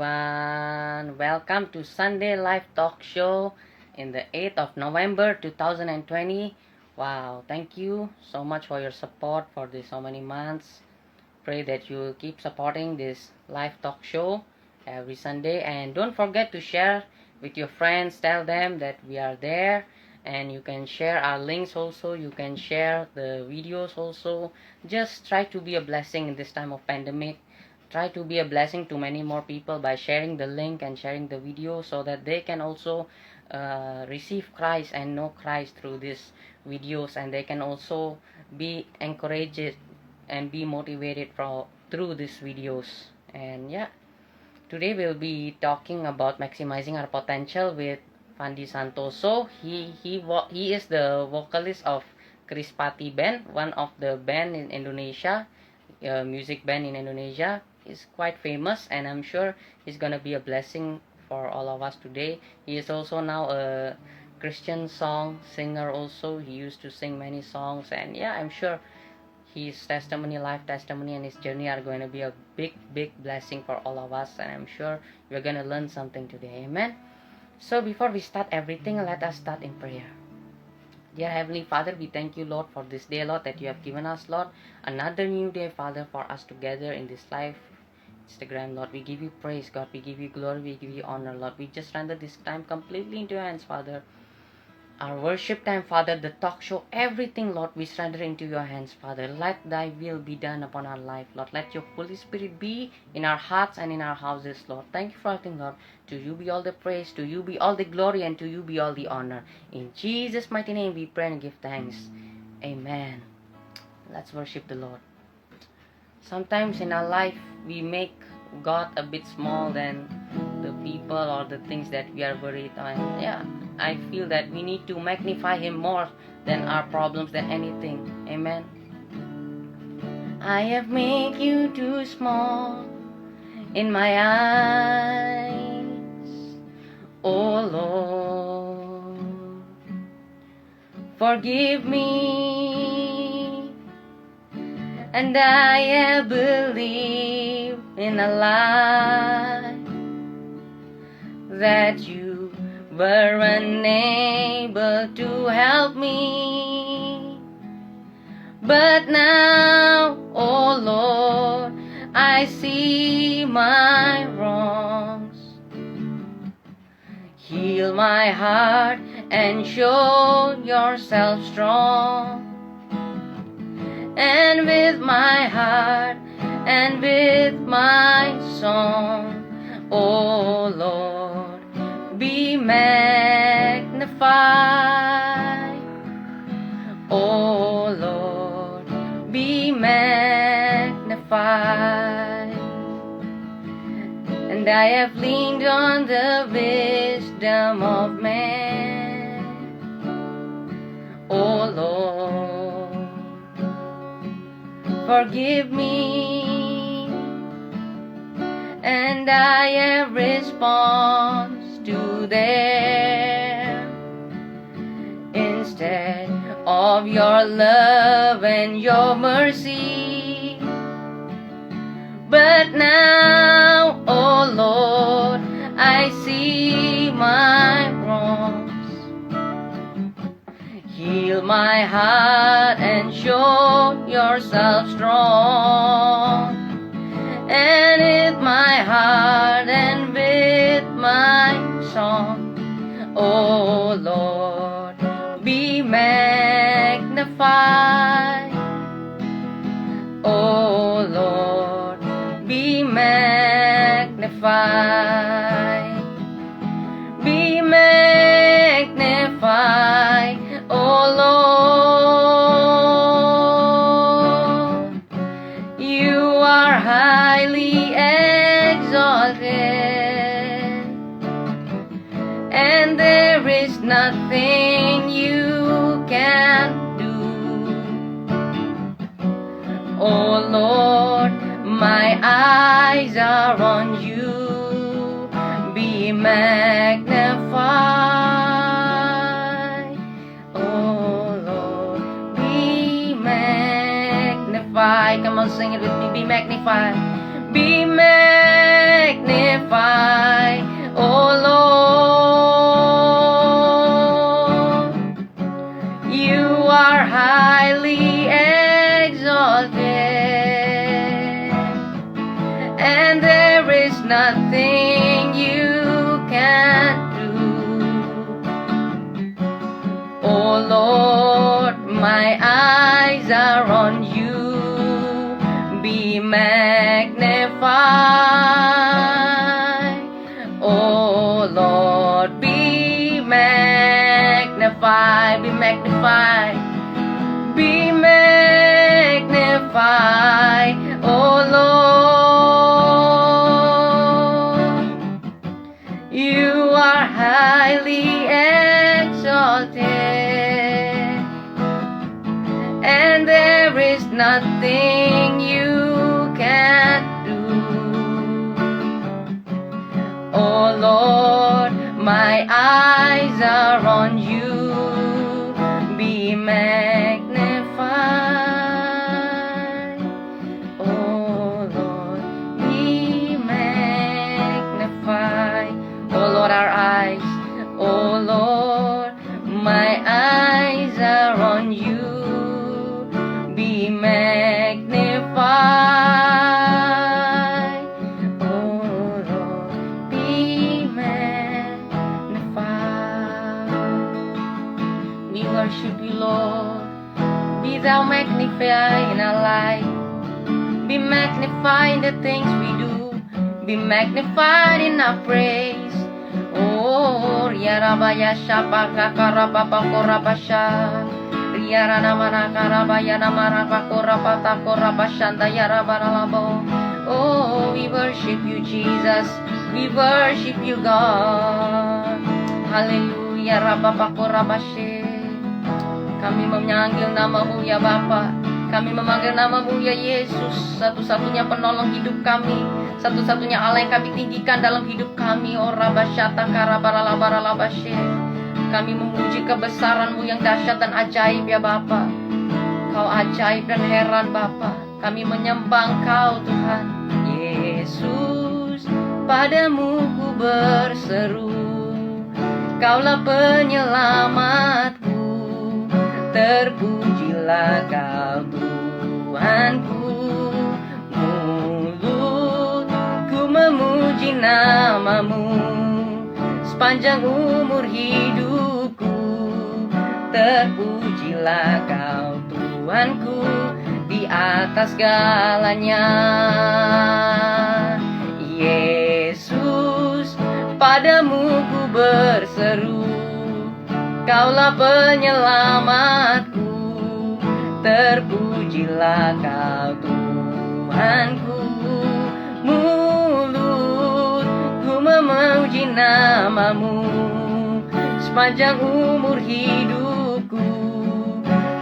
everyone. Welcome to Sunday Live Talk Show in the 8th of November 2020. Wow, thank you so much for your support for these so many months. Pray that you will keep supporting this live talk show every Sunday, and don't forget to share with your friends. Tell them that we are there, and you can share our links also. You can share the videos also. Just try to be a blessing in this time of pandemic. Try to be a blessing to many more people by sharing the link and sharing the video, so that they can also receive Christ and know Christ through these videos, and they can also be encouraged and be motivated through these videos. And yeah, today we'll be talking about maximizing our potential with Fandi Santoso. He is the vocalist of Krispati Band, one of the band in Indonesia, music band in Indonesia. He's quite famous, and I'm sure he's gonna be a blessing for all of us today. He is also now a Christian song singer also. He used to sing many songs, and yeah, I'm sure his testimony, life testimony, and his journey are going to be a big blessing for all of us, and I'm sure we're going to learn something today. Amen. So before we start everything, let us start in prayer. Dear Heavenly Father, we thank you, Lord, for this day, Lord, that you have given us, Lord, another new day, Father, for us together in this life Instagram, Lord. We give you praise, God. We give you glory. We give you honor, Lord. We just render this time completely into your hands, Father. Our worship time, Father, the talk show, everything, Lord, we surrender into your hands, Father. Let thy will be done upon our life, Lord. Let your Holy Spirit be in our hearts and in our houses, Lord. Thank you for everything, Lord. To you be all the praise, to you be all the glory, and to you be all the honor. In Jesus' mighty name we pray and give thanks. Amen. Let's worship the Lord. Sometimes in our life, we make God a bit small than the people or the things that we are worried on. Yeah, I feel that we need to magnify Him more than our problems, than anything. Amen. I have made you too small in my eyes, oh Lord. Forgive me, and I have believed in a lie that you were unable to help me. But now, oh Lord, I see my wrongs. Heal my heart and show yourself strong. And with my heart and with my song, oh Lord, be magnified. Oh Lord, be magnified. And I have leaned on the wisdom of man, oh Lord, forgive me, and I have response to them instead of your love and your mercy. But now, oh Lord, I see my wrongs. Heal my heart and show yourself strong. And with my heart and with my song, oh Lord, be magnified. Oh Lord, be magnified. Be magnified, oh Lord. You are highly exalted, and there is nothing you can do. Oh Lord, my eyes are on you. Be magnified. Oh Lord, be magnified. Come on, sing it with me. Be magnified. Be magnified. nothing you can't do. Oh Lord, my eyes are on you. Be magnified. Oh Lord, be magnified. Be magnified. Be magnified. Oh Lord, you are highly exalted, and there is nothing you can't do. Oh Lord, my eyes are on you. Be magnified. Oh Lord, be magnified. Oh Lord, our eyes. Oh Lord, my eyes are on you. Be magnified. Oh Lord, be magnified. We worship you, Lord. Be thou magnified in our life. Be magnified in the things we do. Be magnified in our praise. Oh, Yarabaya Shapaka Karababa Korabasha. Yarana Marakarabaya Namaraka Korabata Korabashanda Yarabaralabo. Oh, we worship you, Jesus. We worship you, God. Haleluya, Rababa Korabashe. Kami memanggil namamu ya Bapa. Kami memanggil namamu ya Yesus. Satu-satunya penolong hidup kami. Satu-satunya Allah yang kami tinggikan dalam hidup kami. Oh Rabasyata Karabaralabaralabashe. Kami memuji kebesaran-Mu yang dahsyat dan ajaib ya Bapa. Kau ajaib dan heran Bapa. Kami menyembah Engkau Tuhan. Yesus, padamu ku berseru. Kaulah penyelamatku. Terpujilah Kau Tuhanku. Mulutku memuji namamu sepanjang umur hidupku. Terpujilah Kau Tuhanku di atas segalanya. Yesus, padamu ku berseru. Kaulah penyelamatku. Terpujilah Kau Tuhanku. Mulutku memuji namamu sepanjang umur hidupku.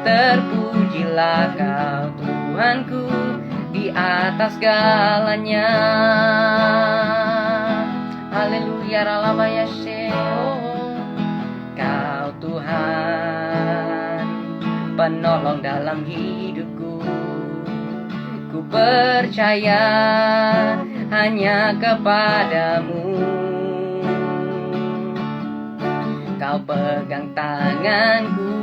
Terpujilah Kau Tuhanku di atas segalanya. Haleluya, ralabayashe. Kau Tuhan, penolong dalam hidupku. Ku percaya hanya kepadamu. Kau pegang tanganku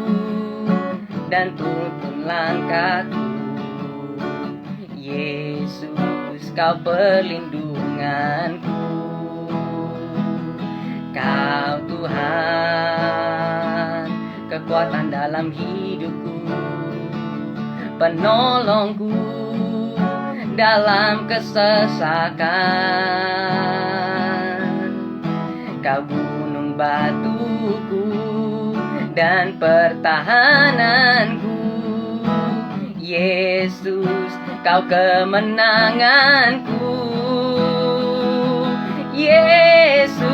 dan tuntun langkahku. Yesus, Kau perlindunganku. Kau Tuhan, kekuatan dalam hidupku, penolongku dalam kesesakan. Kau gunung batuku dan pertahananku. Yesus, Kau kemenanganku. Yesus,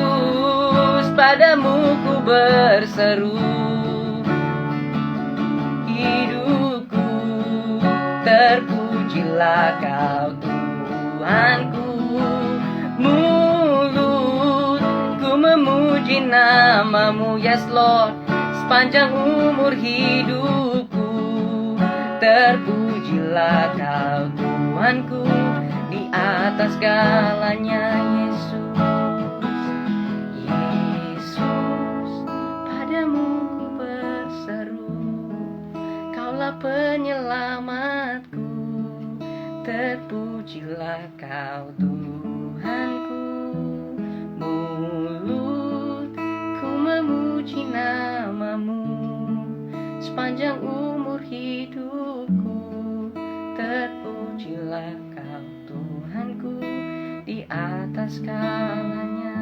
padamu ku berseru. Hidupku, terpujilah Kau Tuhanku. Mulutku memuji namamu, yes Lord, sepanjang umur hidupku. Terpujilah Kau Tuhanku di atas segalanya. Yesus, padamu ku berseru. Kaulah penyelamatku. Terpujilah Kau Tuhanku. sepanjang umur hidupku. Terpujilah Kau Tuhanku di atas segalanya.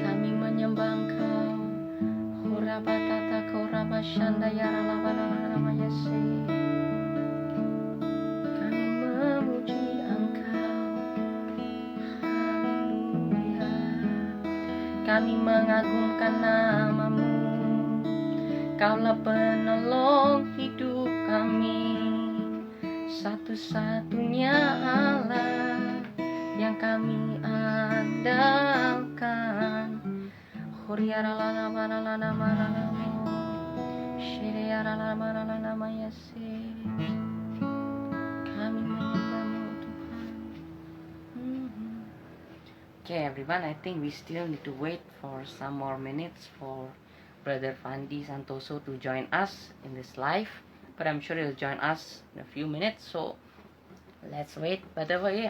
Kami menyembah Engkau. Batata koraba shanda yara lava nama yase. Kami memuji Engkau. Haleluya. Kami mengagumkan nama-Mu. Kaulah penolong hidup kami, satu-satunya Allah yang kami andalkan. Kami menyembah-Mu Tuhan. Okay, everyone, I think we still need to wait for some more minutes for Brother Fandi Santoso to join us in this live, but I'm sure he'll join us in a few minutes, so let's wait. By the way,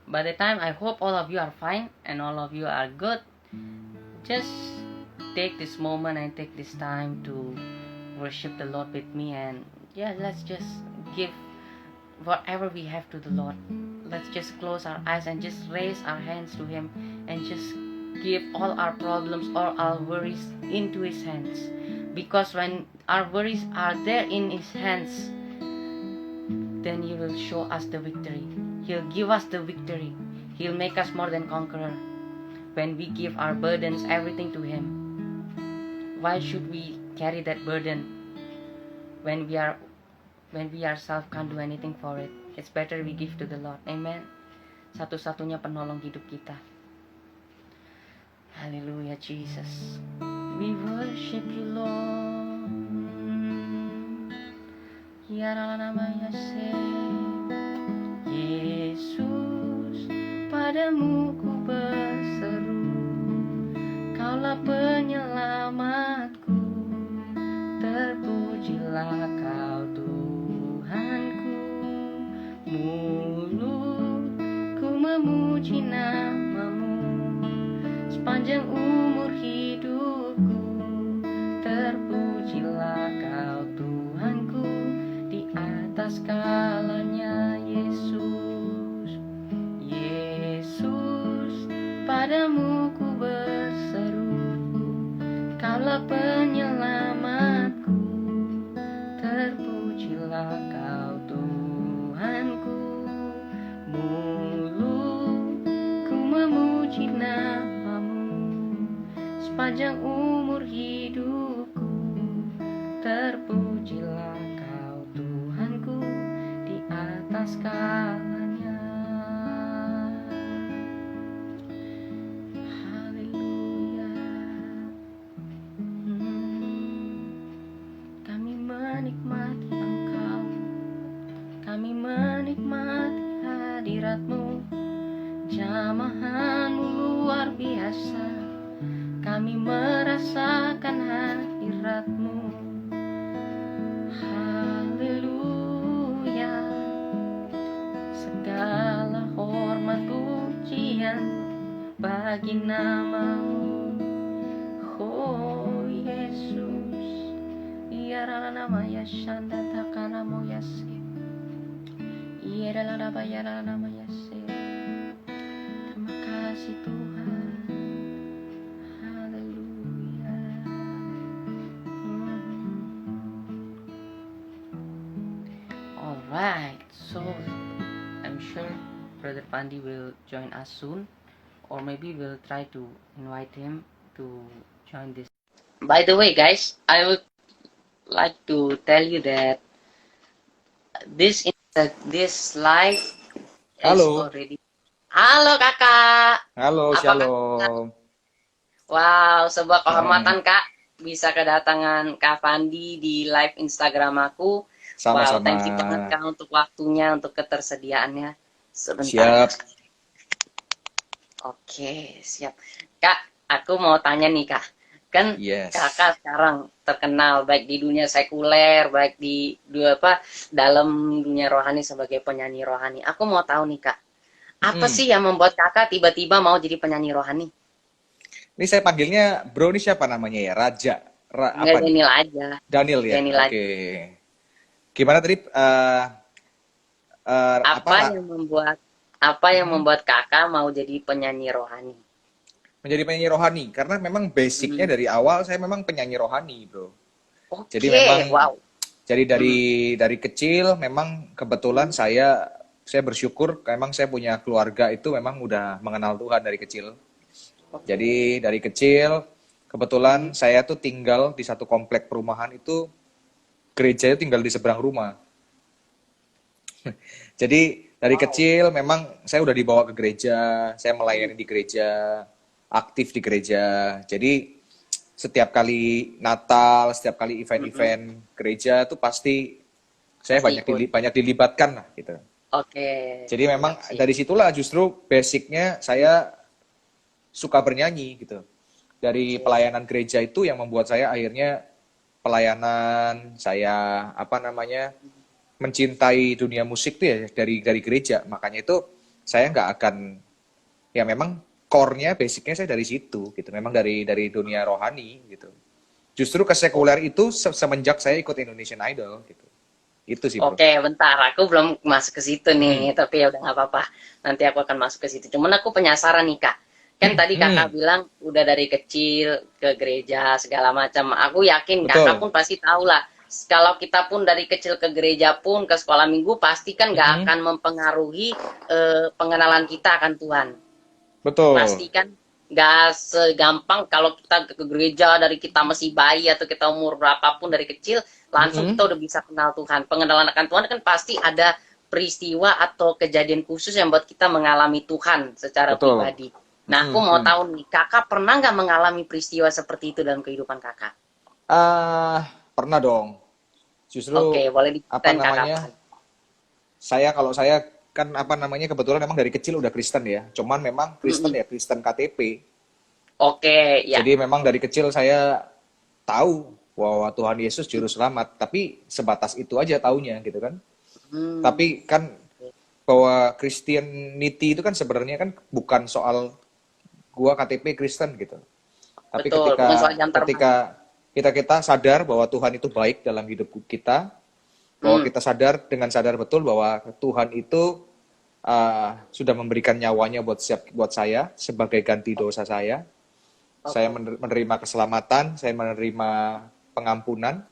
by the time, I hope all of you are fine and all of you are good. Just take this moment and take this time to worship the Lord with me, and yeah, let's just give whatever we have to the Lord. Let's just close our eyes and just raise our hands to Him and just give all our problems, all our worries into His hands. Because when our worries are there in His hands, then He will show us the victory. He'll give us the victory. He'll make us more than conqueror. When we give our burdens, everything to Him. Why should we carry that burden when we ourselves can't do anything for it? It's better we give to the Lord. Amen. Satu-satunya penolong hidup kita. Hallelujah, Jesus. We worship You, Lord. Yesus, padamu ku berseru. Kaulah penyelamatku, terpujilah Kau Tuhanku. Mulutku memuji nama-Mu, sepanjang umur hidupku. Terpujilah Kau Tuhanku di atas segalanya. Yesus, Yesus, padamu ku berseru. Kaulah penyelamatku, terpujilah Kau Tuhanku. Mulutku memuji nama-Mu, sepanjang umur hidupku. Terpujilah Kau Tuhanku di atas segalanya. Haleluya. Kami menikmati Engkau. Kami menikmati hadirat-Mu. Jamahan-Mu luar biasa. Kami merasakan hadirat-Mu. Haleluya. Segala hormat pujian bagi nama-Mu. Oh Yesus. Iyarala nama yashanda takana moyase. Iyarala bayara nama yase. Terima kasih Tuhan. Haleluya. Alright, so I'm sure Brother Fandi will join us soon, or maybe we'll try to invite him to join this. By the way, guys, I would like to tell you that this live is Halo. already. Halo kakak. Halo, Apa shalom. Wow, sebuah kehormatan kak bisa kedatangan Kak Fandi di live Instagram aku. Sama-sama. Wow, thank you banget kak untuk waktunya, untuk ketersediaannya. Sebentar. Siap. Oke, siap. Kak, aku mau tanya nih kak. Kan Yes. kakak sekarang terkenal baik di dunia sekuler, baik di dalam dunia rohani sebagai penyanyi rohani. Aku mau tahu nih kak, Apa Mm-mm. sih yang membuat kakak tiba-tiba mau jadi penyanyi rohani? Ini saya panggilnya Bro, ini siapa namanya ya? Raja. Enggak, Apa nih? Daniel aja. Daniel ya? Daniel Oke. aja. Gimana tadi? Apa? Apa yang membuat Mm-mm. kakak mau jadi penyanyi rohani? Menjadi penyanyi rohani. Karena memang basicnya Hmm. dari awal saya memang penyanyi rohani, Bro. Jadi Oke, memang wow. Jadi dari Hmm. kecil memang kebetulan Hmm. saya bersyukur memang saya punya keluarga itu memang udah mengenal Tuhan dari kecil. Oke. Jadi dari kecil Hmm. kebetulan saya tuh tinggal di satu komplek perumahan itu gereja itu tinggal di seberang rumah. Jadi dari Wow. kecil memang saya udah dibawa ke gereja, saya melayani di gereja, aktif di gereja. Jadi setiap kali Natal, setiap kali Mm-mm. event-event gereja tuh pasti saya Pasti ikut. banyak dilibatkan lah gitu. Oke, Jadi memang siap siap. dari situlah justru basicnya Hmm. saya suka bernyanyi gitu. Dari Oke. pelayanan gereja itu yang membuat saya akhirnya pelayanan saya apa namanya mencintai dunia musik tuh ya dari gereja. Makanya itu saya nggak akan ya memang core-nya basicnya saya dari situ gitu. Memang dari dunia rohani gitu. Justru ke Oh, sekuler itu semenjak saya ikut Indonesian Idol gitu. Itu sih bro. oke, bentar. Aku belum masuk ke situ nih, Hmm. tapi ya udah nggak apa-apa. Nanti aku akan masuk ke situ. Cuman aku penasaran nih, Kak. Kan tadi kakak Hmm. bilang udah dari kecil ke gereja segala macam. Aku yakin kakak Betul. pun pasti tahu lah. Kalau kita pun dari kecil ke gereja pun ke sekolah minggu pasti kan nggak Hmm. akan mempengaruhi pengenalan kita akan Tuhan. Betul. Pasti kan nggak segampang kalau kita ke gereja dari kita masih bayi atau kita umur berapapun dari kecil langsung kita Mm-mm. udah bisa kenal Tuhan. Pengenalan akan Tuhan kan pasti ada peristiwa atau kejadian khusus yang buat kita mengalami Tuhan secara Betul. pribadi. Nah, aku mau Mm-mm. tahu nih, kakak pernah nggak mengalami peristiwa seperti itu dalam kehidupan kakak? Ah, pernah dong. Oke, Justru boleh apa diceritain kak kapan? namanya? Kalau saya kan apa namanya kebetulan memang dari kecil udah Kristen ya. Cuman memang Kristen Mm-mm. ya Kristen KTP. Oke, ya. Jadi memang dari kecil saya tahu bahwa Tuhan Yesus juru selamat, tapi sebatas itu aja taunya gitu kan. Hmm. Tapi kan bahwa Christianity itu kan sebenarnya kan bukan soal gua KTP Kristen gitu. Tapi Betul, bukan soal jam terbang. ketika kita kita sadar bahwa Tuhan itu baik dalam hidup kita, bahwa Hmm. kita sadar dengan sadar betul bahwa Tuhan itu sudah memberikan nyawanya buat saya sebagai ganti dosa saya. Saya Oke, menerima keselamatan, saya menerima pengampunan.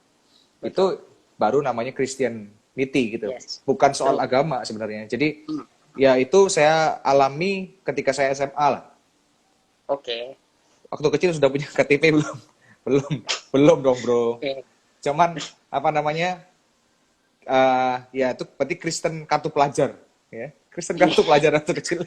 betul. Itu baru namanya Christianity gitu. Yes. Bukan soal True. agama sebenarnya. Jadi Hmm. ya itu saya alami ketika saya SMA lah. Oke. Waktu kecil sudah punya KTP belum? Belum, belum dong bro. Oke. Cuman apa namanya? Ya itu berarti Kristen kartu pelajar, ya. Kristen kartu pelajar waktu kecil.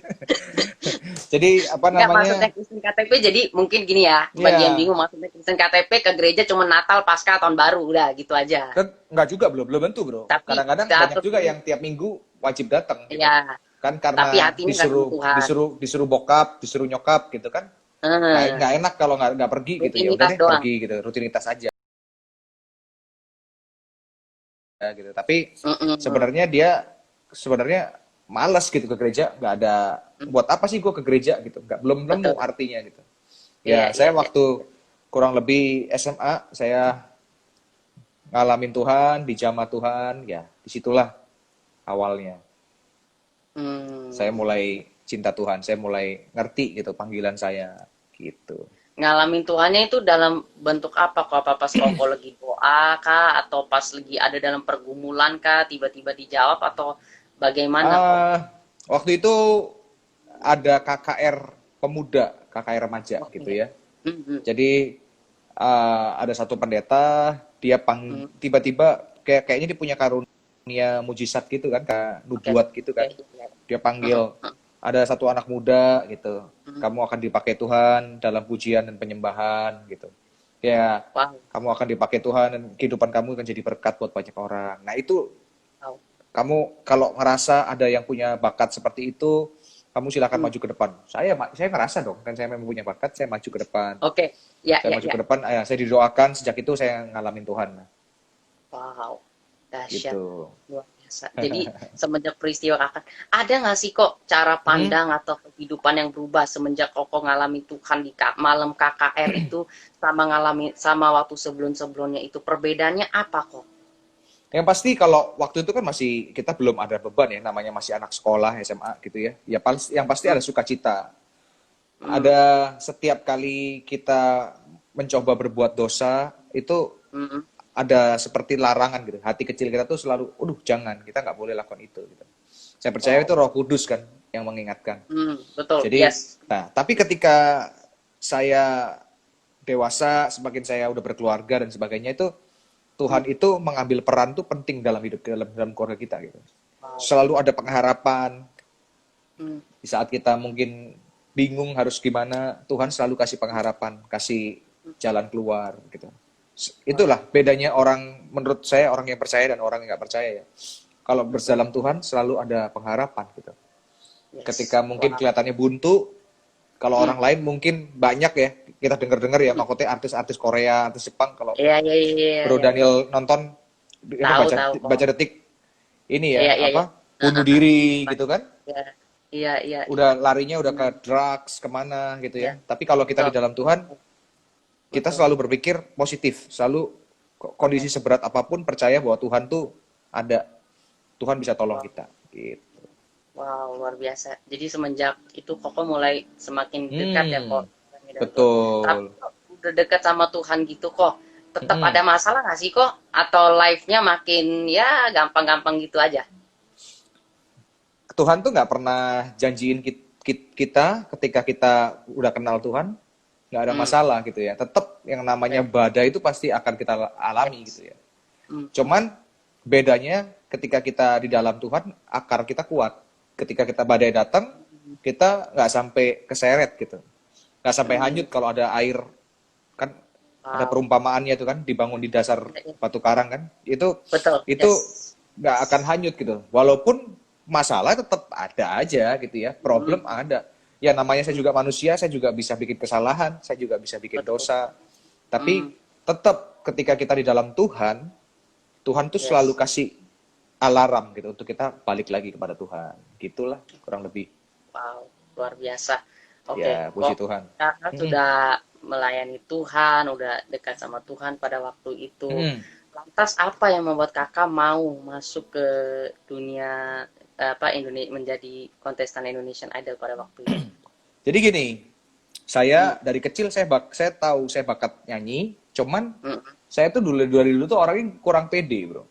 Jadi apa Enggak, maksudnya namanya? Kristen KTP jadi mungkin gini ya, bagi yang Ya, bingung maksudnya Kristen KTP ke gereja cuma Natal, Paskah, Tahun Baru, udah gitu aja. kan nggak juga belum belum tentu bro. Tapi Kadang-kadang banyak status juga yang tiap minggu wajib datang gitu. ya, Kan tapi karena hatinya nggak sama Tuhan. disuruh bokap, disuruh nyokap gitu kan. Nggak Eh, enak kalau nggak pergi gitu, ya udah rutinitas deh doang. pergi gitu, rutinitas aja gitu. Tapi Mm-mm. sebenarnya sebenarnya malas gitu ke gereja, nggak ada buat apa sih gue ke gereja gitu, nggak belum nemu Betul. artinya gitu. Iya, Ya iya, saya iya. waktu kurang lebih SMA saya ngalamin Tuhan, dijamah Tuhan, ya disitulah awalnya saya Hmm. mulai cinta Tuhan, saya mulai ngerti gitu panggilan saya gitu. Ngalamin Tuhannya itu dalam bentuk apa? Kok apa pas koko lagi doa kah? Atau pas lagi ada dalam pergumulan kah? Tiba-tiba dijawab atau bagaimana kok? Waktu itu ada KKR pemuda, KKR remaja gitu Oke. ya. Mm-mm. Jadi ada satu pendeta, Mm. tiba-tiba kayaknya dia punya karunia mujizat gitu kan, kayak Oke. nubuat gitu Oke. kan. Dia Heeh. panggil ada satu anak muda gitu. Mm. Kamu akan dipakai Tuhan dalam pujian dan penyembahan gitu. Ya, Wow. kamu akan dipakai Tuhan dan kehidupan kamu akan jadi berkat buat banyak orang. Nah, itu Wow. kamu kalau ngerasa ada yang punya bakat seperti itu, kamu silakan Mm. maju ke depan. Saya ngerasa dong, kan saya memang punya bakat, saya maju ke depan. Oke. Ya, Saya ya, maju ya. ke depan, saya didoakan, sejak itu saya ngalamin Tuhan. Wow. Dahsyat. gitu. Luar biasa. Jadi semenjak peristiwa kakak, ada nggak sih kok cara Hmm. pandang atau kehidupan yang berubah semenjak koko ngalami Tuhan di malam KKR itu sama ngalami sama waktu sebelum-sebelumnya itu perbedaannya apa kok? Yang pasti kalau waktu itu kan masih kita belum ada beban ya, namanya masih anak sekolah SMA gitu ya. Ya yang pasti Hmm, ada sukacita. hmm, Ada setiap kali kita mencoba berbuat dosa itu hmm, ada seperti larangan gitu. Hati kecil kita tuh selalu, jangan, kita nggak boleh lakukan itu. Gitu. Saya percaya itu wow, Roh Kudus kan yang mengingatkan. betul, Jadi, yes. nah, tapi ketika saya dewasa, semakin saya udah berkeluarga dan sebagainya itu, Hmm, Tuhan itu mengambil peran tuh penting dalam hidup dalam keluarga kita gitu. wow, Selalu ada pengharapan hmm, di saat kita mungkin bingung harus gimana, Tuhan selalu kasih pengharapan, kasih jalan keluar gitu. Itulah wow, bedanya orang, menurut saya, orang yang percaya dan orang yang nggak percaya ya. Kalau betul, berdalam Tuhan selalu ada pengharapan gitu. yes, Ketika mungkin wow, kelihatannya buntu, kalau hmm, orang lain mungkin banyak ya, kita dengar-dengar ya, maksudnya artis-artis Korea, artis Jepang, kalau iya, iya, iya, iya, Bro iya, iya. Daniel nonton, ini Tahu, baca tahu kok. baca detik ini Iya, ya, iya, iya. apa, bunuh diri gitu kan, Iya, iya, iya, iya. udah larinya udah ke Hmm, drugs, kemana gitu iya, ya. Tapi kalau kita betul, di dalam Tuhan, kita betul, selalu berpikir positif, selalu kondisi betul. seberat apapun percaya bahwa Tuhan tuh ada, Tuhan bisa tolong Wow, kita. Gitu. wow, luar biasa. Jadi semenjak itu Koko mulai semakin dekat ya kok dengan Tuhan. Tapi Betul. kok udah dekat sama Tuhan gitu kok, tetap ada Mm-mm. masalah nggak sih kok? Atau life-nya makin ya gampang-gampang gitu aja? Tuhan tuh nggak pernah janjiin kita ketika kita udah kenal Tuhan nggak ada Hmm, masalah gitu ya. Tetap yang namanya oke. badai itu pasti akan kita alami Yes. gitu ya. Hmm, Cuman bedanya ketika kita di dalam Tuhan, akar kita kuat. Ketika kita badai datang, kita nggak sampai keseret gitu. Nggak sampai hmm, hanyut kalau ada air. Kan ada wow. perumpamaannya tuh kan, dibangun di dasar Ya, ya. batu karang kan. Betul, Itu yes. nggak akan hanyut gitu. Walaupun masalah tetap ada aja gitu ya. Hmm, Problem ada. Ya namanya saya hmm, juga manusia, saya juga bisa bikin kesalahan, saya juga bisa bikin betul. dosa. Hmm, Tapi tetap ketika kita di dalam Tuhan, Tuhan tuh selalu yes. kasih alarm gitu untuk kita balik lagi kepada Tuhan. Gitulah kurang lebih. Wow, luar biasa. Oke, Ya, puji kok Tuhan. kakak Mm-mm. sudah melayani Tuhan, udah dekat sama Tuhan pada waktu itu. Mm-mm. Lantas apa yang membuat kakak mau masuk ke dunia apa Indonesia menjadi kontestan Indonesian Idol pada waktu itu? Jadi gini, Hmm, saya dari kecil saya tahu saya bakat nyanyi, cuman hmm, saya tuh dari dulu tuh orangnya kurang pede, bro.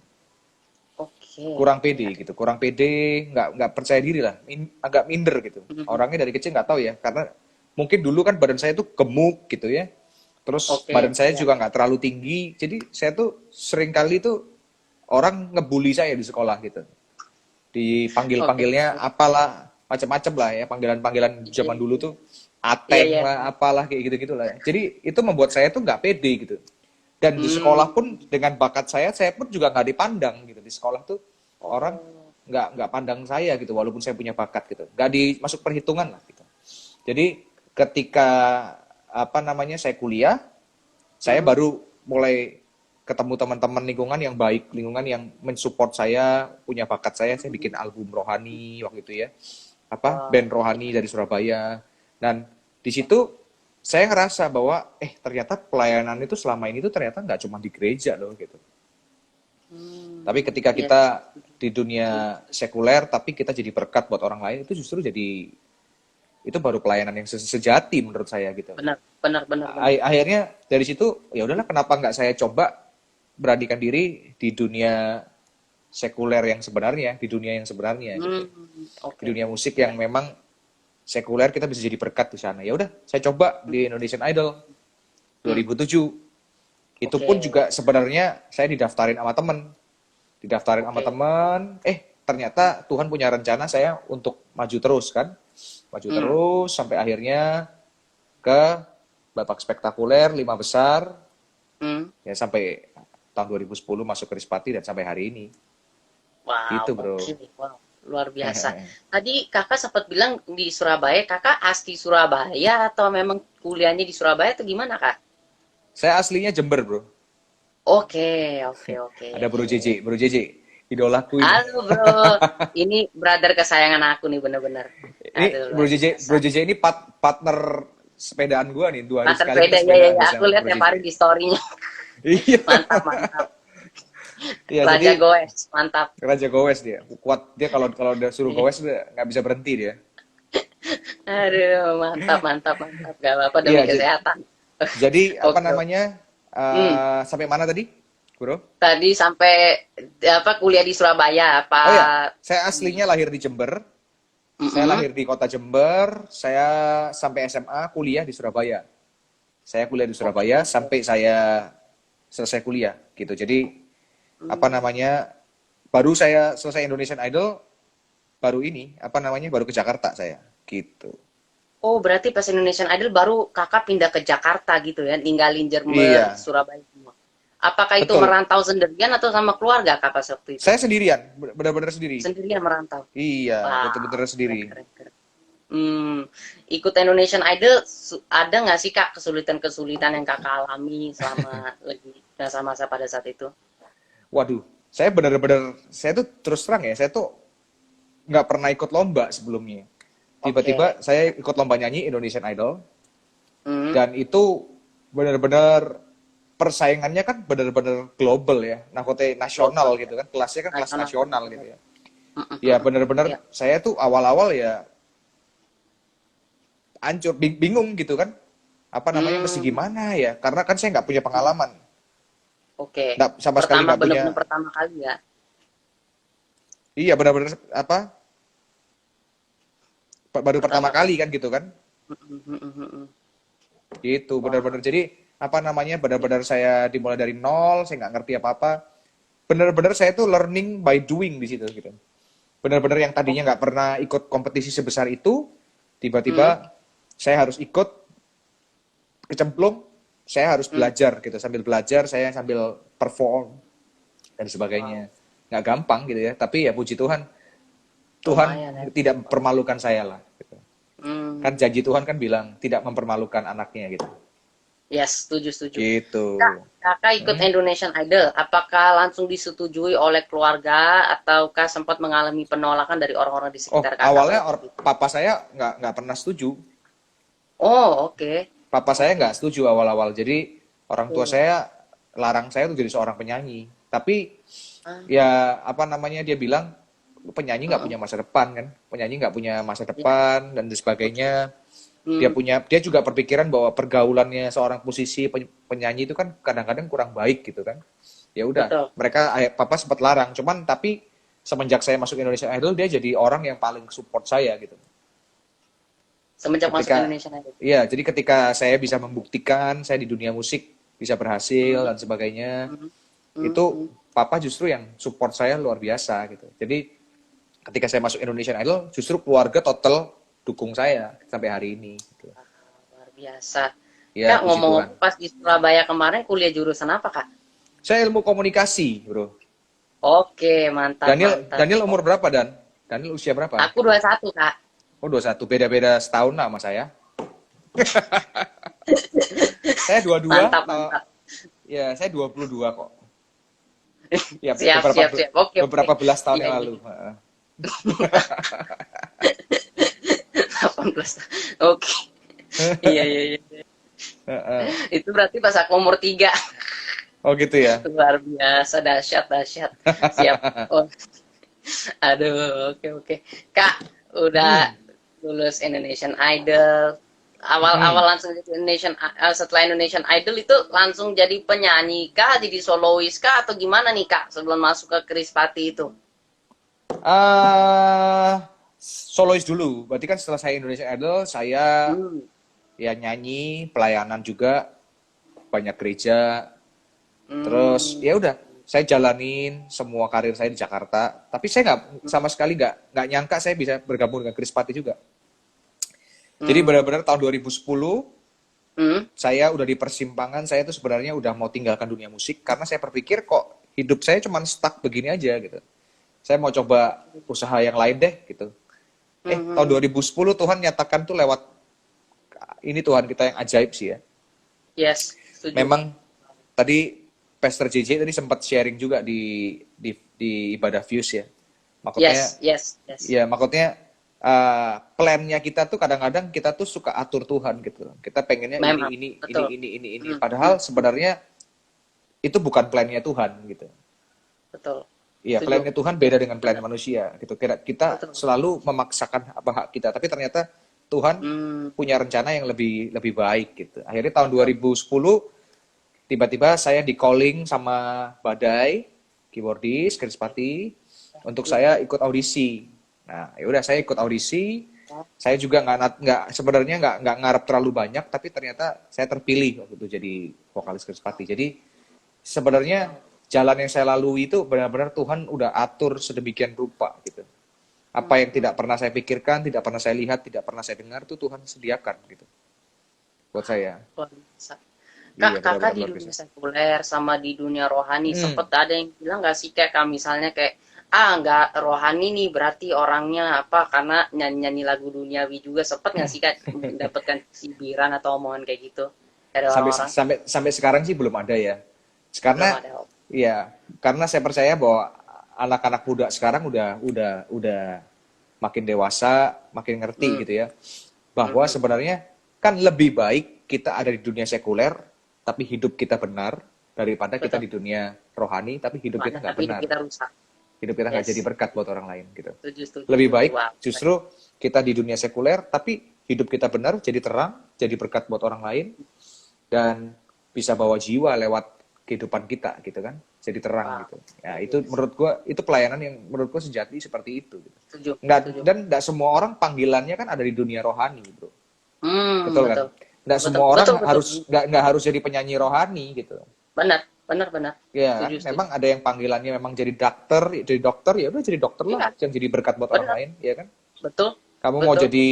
oke, Kurang ya. pede gitu, kurang pede, nggak percaya diri lah, agak minder gitu. Hmm, Orangnya dari kecil nggak tahu ya, karena mungkin dulu kan badan saya tuh gemuk gitu ya, terus oke, badan saya ya. juga nggak terlalu tinggi, jadi saya tuh sering kali tuh orang ngebully saya di sekolah gitu, Oke, dipanggil-panggilnya apalah, macam-macam lah ya, panggilan-panggilan iya, zaman dulu tuh, iya, Ateng iya. lah, apalah kayak gitu-gitu lah ya. Jadi itu membuat saya tuh nggak pede gitu. Dan di Hmm, sekolah pun dengan bakat saya pun juga nggak dipandang gitu. Di sekolah tuh orang oh, nggak pandang saya gitu, walaupun saya punya bakat gitu. Nggak dimasuk perhitungan lah gitu. Jadi ketika apa namanya saya kuliah, saya hmm, baru mulai ketemu teman-teman lingkungan yang baik, lingkungan yang mensupport saya, punya bakat saya bikin album rohani waktu itu ya. Apa? Band wow, rohani dari Surabaya. Dan di situ saya ngerasa bahwa ternyata pelayanan itu selama ini tuh ternyata nggak cuma di gereja loh gitu. Tapi ketika kita yes, di dunia sekuler tapi kita jadi berkat buat orang lain itu justru jadi itu baru pelayanan yang sejati menurut saya gitu. benar, benar, benar, benar. Akhirnya dari situ ya udahlah kenapa nggak saya coba beranikan diri di dunia sekuler yang sebenarnya, di dunia yang sebenarnya gitu. Hmm, Di oke, dunia musik ya. yang memang sekuler kita bisa jadi berkat di sana. Ya udah, saya coba di Indonesian Idol Hmm, 2007. Itu pun oke, juga sebenarnya saya didaftarin sama temen. Didaftarin sama oke. temen, ternyata Tuhan punya rencana saya untuk maju terus kan. Maju Hmm, terus sampai akhirnya ke babak spektakuler, 5 besar, hmm. ya sampai tahun 2010 masuk ke Rispati dan sampai hari ini. Wow, Gitu oke, bro. wow, luar biasa. Tadi kakak sempat bilang di Surabaya, kakak asli Surabaya atau memang kuliahnya di Surabaya atau gimana kak? Saya aslinya Jember bro. Oke, oke, oke. Ada Bro JJ, idolaku ini. Halo bro, ini brother kesayangan aku nih bener-bener. Ini Aduh luar Bro biasa. JJ ini partner sepedaan gua nih, 2 hari Mantan sekali kita beda ya ya sepedaan ya. nih Aku sama lihat Bro tiap JJ. hari di storynya. Iya, Mantap mantap. iya Raja jadi goes, mantap. Raja Gowes dia, kuat dia kalau kalau udah suruh gowes udah nggak bisa berhenti dia. Aduh mantap mantap mantap. Gak apa-apa demi Iya, kesehatan. jadi apa Oke. namanya, Hmm. sampai mana tadi, Bro? Tadi sampai apa kuliah di Surabaya apa? Oh ya, saya aslinya lahir di Jember. Saya Mm-mm. lahir di kota Jember. Saya sampai SMA kuliah di Surabaya. Saya kuliah di Surabaya Oke. sampai saya selesai kuliah gitu. Jadi apa Hmm. namanya, baru saya selesai Indonesian Idol, baru ini apa namanya, baru ke Jakarta saya gitu. Oh, berarti pas Indonesian Idol baru kakak pindah ke Jakarta gitu ya, ninggalin Jember, Iya, Surabaya semua. Apakah itu betul. merantau sendirian atau sama keluarga kakak waktu itu? Saya sendirian, benar-benar sendiri. Sendirian merantau. Iya, Wow, betul-betul keren, sendiri. keren, keren. Hmm, ikut Indonesian Idol, ada nggak sih kak kesulitan-kesulitan yang kakak alami selama lagi masa-masa pada saat itu? Waduh, saya tuh terus terang ya, saya tuh nggak pernah ikut lomba sebelumnya. Oke. Tiba-tiba saya ikut lomba nyanyi Indonesian Idol, Hmm, dan itu benar-benar persaingannya kan benar-benar global ya, nakote nasional total. gitu kan, kelasnya kan kelas Nasional. nasional gitu ya. Mm, mm, Ya mm, mm. Ya. benar-benar saya tuh awal-awal ya hancur, bingung gitu kan, apa namanya, mesti Hmm, gimana ya, karena kan saya nggak punya pengalaman, oke. nggak sama sekali Pertama nggak punya. bener-bener pertama kali ya. Iya benar-benar apa, baru pertama Pertama kali. kali kan gitu kan. Mm, mm, mm, mm, mm, mm. Gitu, Wah. benar-benar. Jadi apa namanya, Ya. benar-benar saya dimulai dari nol, saya nggak ngerti apa-apa. Benar-benar saya tuh learning by doing di situ gitu. Benar-benar yang tadinya Oke. nggak pernah ikut kompetisi sebesar itu, Hmm, tiba-tiba saya harus ikut, kecemplung, saya harus hmm. belajar gitu. Sambil belajar, saya sambil perform dan sebagainya. Wow. Nggak gampang gitu ya, tapi ya puji Tuhan, Tuhan Lumayan ya. tidak mempermalukan saya lah. Gitu. Kan Hmm. janji Tuhan kan bilang tidak mempermalukan anaknya gitu. Yes, setuju, setuju. Gitu. Kak, kakak ikut Hmm. Indonesian Idol. Apakah langsung disetujui oleh keluarga ataukah sempat mengalami penolakan dari orang-orang di Oh, sekitar kakak awalnya pada saat itu? papa saya nggak pernah setuju. Oh, oke. Papa saya Oke. nggak setuju awal-awal. Jadi orang tua Oke. saya larang saya tuh jadi seorang penyanyi. Tapi Ah, ya apa namanya, dia bilang penyanyi nggak heeh. punya masa depan kan. Penyanyi nggak punya masa Ya, depan dan oke. sebagainya. Hmm, Dia juga berpikiran bahwa pergaulannya seorang musisi penyanyi itu kan kadang-kadang kurang baik gitu kan. Ya udah, betul. papa sempat larang. Cuman tapi semenjak saya masuk Indonesian Idol, dia jadi orang yang paling support saya gitu. Semenjak masuk Ketika Indonesian Idol. ya, jadi ketika saya bisa membuktikan saya di dunia musik bisa berhasil Hmm, dan sebagainya, hmm, hmm, itu hmm. papa justru yang support saya luar biasa gitu. Jadi ketika saya masuk Indonesian Idol, justru keluarga total dukung saya sampai hari ini gitu. Luar biasa. Ya, Kak, puji Tuhan. ngomong-ngomong pas di Surabaya kemarin kuliah jurusan apa, Kak? Saya ilmu komunikasi, Bro. Oke, mantap, Daniel mantap. Daniel Oh, umur berapa, Dan? Daniel usia berapa? aku 21, Kak. Oh, 21. Beda-beda setahun lah sama saya. Saya 22, Mantap, mantap. ya saya 22 kok. Ya, Siap, siap, siap. Oke, oke. beberapa belas tahun Iya, yang iya. lalu. 18. Oke. Iya, iya, iya. Itu berarti pas aku umur 3. Oh gitu ya. Luar biasa, dahsyat, dahsyat. Siap. Oh, aduh, oke, oke. Kak, udah Hmm. lulus Indonesian Idol. Awal-awal Hmm. langsung jadi setelah Indonesian Idol itu langsung jadi penyanyi kah, jadi solois kah, atau gimana nih Kak sebelum masuk ke Krispati itu? Solois dulu. Berarti kan setelah saya Indonesian Idol, saya Hmm. ya nyanyi, pelayanan juga, banyak gereja. Terus Hmm. ya udah, saya jalanin semua karir saya di Jakarta. Tapi saya nggak, sama sekali nggak nyangka saya bisa bergabung dengan Krispati juga. Jadi Hmm. benar-benar tahun 2010 Hmm. saya udah di persimpangan, saya tuh sebenarnya udah mau tinggalkan dunia musik karena saya berpikir kok hidup saya cuman stuck begini aja gitu. Saya mau coba usaha yang lain deh gitu. Tahun Hmm. 2010 Tuhan nyatakan tuh lewat ini, Tuhan kita yang ajaib sih ya. Yes, setuju. Memang tadi Pastor JJ tadi sempat sharing juga di ibadah Fuse ya. Maksudnya, Yes, yes, yes. ya maksudnya plannya kita tuh kadang-kadang kita tuh suka atur Tuhan gitu. Kita pengennya Memang, betul. ini. Hmm, Padahal sebenarnya itu bukan plannya Tuhan gitu. betul. Iya, Setuju. plannya Tuhan beda dengan plan Benar, manusia gitu. Kita betul. selalu memaksakan apa hak kita, tapi ternyata Tuhan Hmm, punya rencana yang lebih lebih baik gitu. Akhirnya tahun betul. 2010 tiba-tiba saya di calling sama Badai, keyboardis, Krispati, untuk Iya. saya ikut audisi. Nah, ya udah saya ikut audisi. Saya juga sebenarnya nggak ngarep terlalu banyak, tapi ternyata saya terpilih waktu itu jadi vokalis Krispati. Jadi sebenarnya jalan yang saya lalui itu benar-benar Tuhan udah atur sedemikian rupa gitu. Apa yang tidak pernah saya pikirkan, tidak pernah saya lihat, tidak pernah saya dengar itu Tuhan sediakan gitu buat saya. Luar biasa. Iya, Kakak benar-benar di luar biasa. dunia sekuler sama di dunia rohani, Hmm. sempet ada yang bilang nggak sih kayak misalnya kayak nggak rohani nih berarti orangnya apa karena nyanyi-nyanyi lagu duniawi juga sempet nggak sih kak mendapatkan cibiran atau omongan kayak gitu dari Sampai orang-orang? sampai sampai sekarang sih belum ada ya. Belum Karena ada. ya, karena saya percaya bahwa anak-anak muda sekarang udah makin dewasa, makin ngerti Hmm, gitu ya. hmm, Bahwa hmm. sebenarnya kan lebih baik kita ada di dunia sekuler tapi hidup kita benar daripada kita Betul. di dunia rohani tapi hidup kita Mana nggak tapi hidup benar. kita rusak. Hidup kita nggak jadi Yes. berkat buat orang lain gitu. Setuju, setuju, Lebih setuju. baik Wow. justru kita di dunia sekuler tapi hidup kita benar jadi terang, jadi berkat buat orang lain dan bisa bawa jiwa lewat kehidupan kita gitu kan. Jadi terang Wow. gitu. Ya, itu menurut gua itu pelayanan yang menurut gua sejati seperti itu gitu. Setuju, Nggak, setuju. dan nggak semua orang panggilannya kan ada di dunia rohani, bro. Betul kan? Betul. Nggak Betul, semua orang betul, betul. nggak harus jadi penyanyi rohani gitu. Benar, benar, benar. Ya kan? Setuju, setuju. Memang ada yang panggilannya memang jadi dokter ya udah jadi dokter lah, Iya, yang jadi berkat buat orang benar. lain, ya kan? Betul, Kamu mau betul, jadi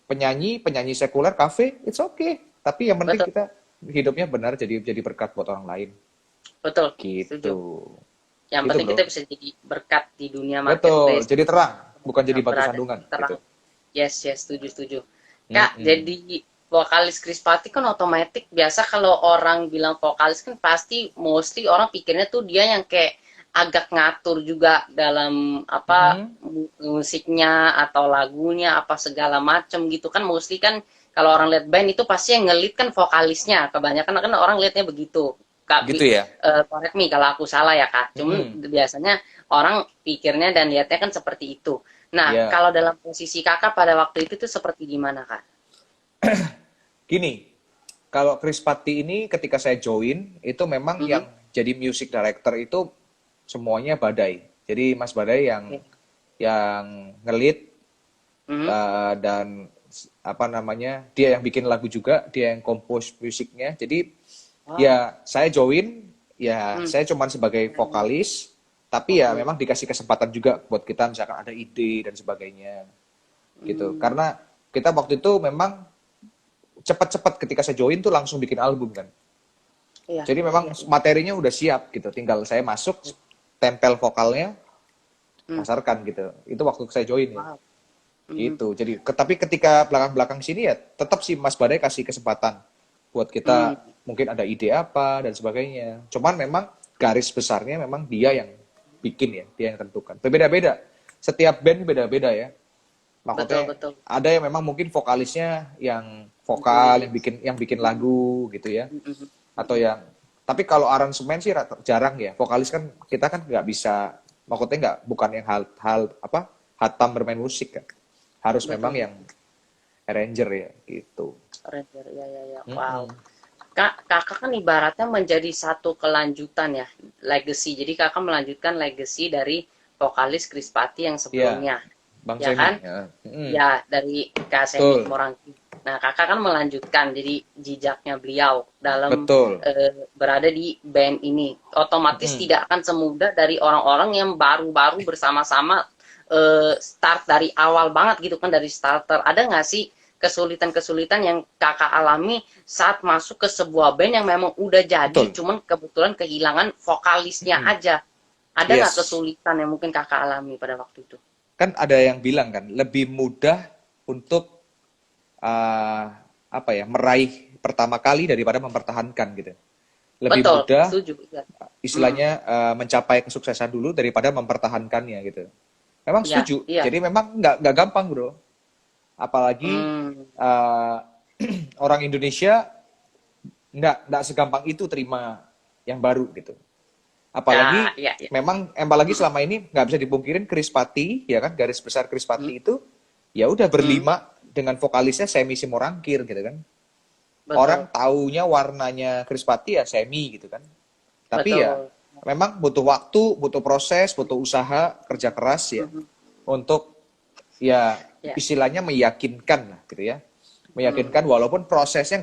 penyanyi sekuler kafe, it's okay. Tapi yang penting betul, kita hidupnya benar jadi berkat buat orang lain. betul. Setuju. Gitu. Yang Gitu, penting bro. kita bisa jadi berkat di dunia Betul, marketplace jadi terang, bukan jadi yang batu berada sandungan gitu. terang. Yes, yes, setuju, setuju. Kak, Mm-mm. jadi vokalis Krispati kan otomatis biasa kalau orang bilang vokalis kan pasti mostly orang pikirnya tuh dia yang kayak agak ngatur juga dalam apa Mm-mm. musiknya atau lagunya apa segala macem gitu kan mostly kan kalau orang lihat band itu pasti yang ngelit kan vokalisnya kebanyakan kan orang lihatnya begitu Kak, Gitu ya. correct me kalau aku salah ya Kak. Cuman Mm-mm. biasanya orang pikirnya dan lihatnya kan seperti itu. Nah, Ya, kalau dalam posisi Kakak pada waktu itu tuh seperti gimana Kak? gini, kalau Chris Patti ini ketika saya join itu memang Mhm. yang jadi music director itu semuanya Badai. Jadi Mas Badai Oke. yang ngelit Mhm. dan apa namanya dia yang bikin lagu juga, dia yang compose musiknya. Jadi Wow. ya saya join, ya Hmm. saya cuman sebagai vokalis, tapi ya Mhm. memang dikasih kesempatan juga buat kita misalkan ada ide dan sebagainya gitu. Hmm. Karena kita waktu itu memang cepat-cepat ketika saya join tuh langsung bikin album kan. Iya, Jadi iya, memang iya, iya. materinya udah siap gitu, tinggal saya masuk, tempel vokalnya, Hmm. pasarkan gitu. Itu waktu saya join ya. Wow. Mhm. Gitu. Jadi, tapi ketika belakang-belakang sini ya tetap sih Mas Badai kasih kesempatan buat Hmm. kita mungkin ada ide apa dan sebagainya. Cuman memang garis besarnya memang dia yang bikin ya, dia yang tentukan. Berbeda-beda. Setiap band beda-beda ya. Betul, Maksudnya betul. ada yang memang mungkin vokalisnya yang vokal, Ditulis. yang bikin lagu gitu ya. Mhm. Atau yang tapi kalau aransemen sih jarang ya. Vokalis kan kita kan nggak bisa, maksudnya nggak bukan yang hal apa hatam bermain musik kan. Harus memang Betul. yang arranger ya gitu. Ranger, ya, ya, ya. Wow. Mm-mm. Kakak kan ibaratnya menjadi satu kelanjutan ya, legacy. Jadi kakak melanjutkan legacy dari vokalis Krispati yang Iya, sebelumnya, Bang ya Semi. kan? Ya. Mm-mm. Ya, dari Kak Semi Betul, Morangki. Nah, kakak kan melanjutkan jadi jejaknya beliau dalam betul. berada di band ini. Otomatis Mm-mm. tidak akan semudah dari orang-orang yang baru-baru bersama-sama start dari awal banget gitu kan dari starter. Ada nggak sih kesulitan-kesulitan yang kakak alami saat masuk ke sebuah band yang memang udah jadi, Betul. cuman kebetulan kehilangan vokalisnya Mm-mm. aja. Ada nggak Yes. kesulitan yang mungkin kakak alami pada waktu itu? Kan ada yang bilang kan lebih mudah untuk apa ya meraih pertama kali daripada mempertahankan gitu. lebih Betul, mudah setuju. Ya. Hmm. istilahnya mencapai kesuksesan dulu daripada mempertahankannya gitu. Memang Ya, setuju. iya. Jadi memang nggak gampang bro. Apalagi Hmm. uh, orang Indonesia nggak segampang itu terima yang baru gitu. Ya, Apalagi ya, ya. apalagi Hmm. selama ini nggak bisa dipungkirin Krispati ya kan, garis besar Hmm. Krispati itu ya udah Hmm. berlima dengan vokalisnya Semi Simorangkir gitu kan. Betul, Orang taunya warnanya Krispati ya Semi gitu kan. Tapi ya betul. memang butuh waktu, butuh proses, butuh usaha, kerja keras ya Hmm. untuk ya Ya. istilahnya meyakinkan lah gitu ya. Hmm. Meyakinkan walaupun prosesnya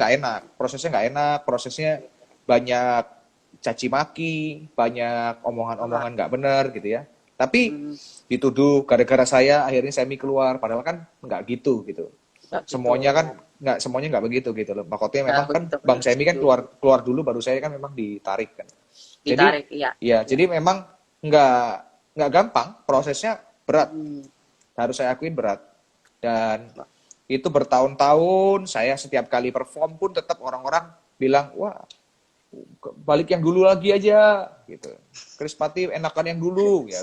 banyak caci maki, banyak Wah. omongan-omongan nggak benar gitu ya. Tapi Hmm. dituduh gara-gara saya akhirnya Semi keluar, padahal kan nggak gitu gitu. Nggak gitu Semuanya kan ya. semuanya nggak begitu gitu loh. Makanya Nggak memang kan begitu, Bang benar Semi kan setuju. keluar keluar dulu baru saya kan memang ditarik kan. Jadi Ditarik, iya. ya Ya. jadi memang nggak nggak gampang, prosesnya berat, Hmm. harus saya akuin berat. Dan itu bertahun-tahun saya setiap kali perform pun tetap orang-orang bilang, wah balik yang dulu lagi aja gitu. Chris Pati enakan yang dulu ya,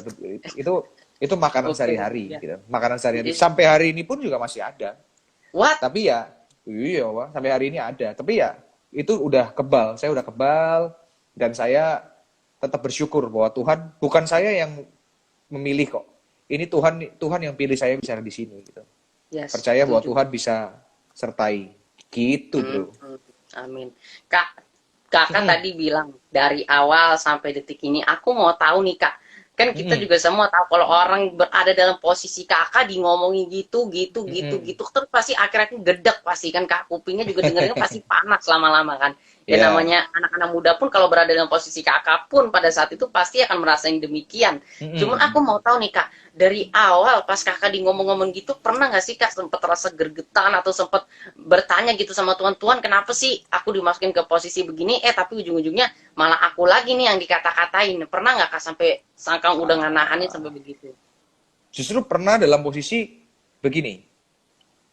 itu makanan Oke, sehari-hari ya. gitu. Makanan sehari-hari Jadi, sampai hari ini pun juga masih ada. what? Tapi ya iya Wak, sampai hari ini ada. Tapi ya itu udah kebal, saya udah kebal dan saya tetap bersyukur bahwa Tuhan bukan saya yang memilih kok. Ini Tuhan Tuhan yang pilih saya bicara di sini gitu. Yes, Percaya bahwa setuju. Tuhan bisa sertai. Gitu, Hmm. Bro. Hmm. Amin. Kak, kakak Mm-mm. tadi bilang dari awal sampai detik ini, aku mau tahu nih kak. Kan kita Mm-mm. juga semua tahu kalau orang berada dalam posisi kakak di ngomongin gitu, gitu, gitu, Mm-mm. gitu, terus pasti akhirnya gedek pasti kan kak. Kupingnya juga dengerin pasti panas lama-lama kan. Ya Ya. namanya anak-anak muda pun kalau berada dalam posisi kakak pun pada saat itu pasti akan merasa yang demikian. Cuman Mm-mm. aku mau tahu nih kak, dari awal pas kakak di ngomong-ngomong gitu, pernah nggak sih kak sempat rasa gergetan atau sempat bertanya gitu sama Tuhan, Tuhan kenapa sih aku dimasukin ke posisi begini, tapi ujung-ujungnya malah aku lagi nih yang dikata-katain. Pernah nggak kak sampai sangkang udah nganahanin sampai Ah, begitu? justru pernah dalam posisi begini.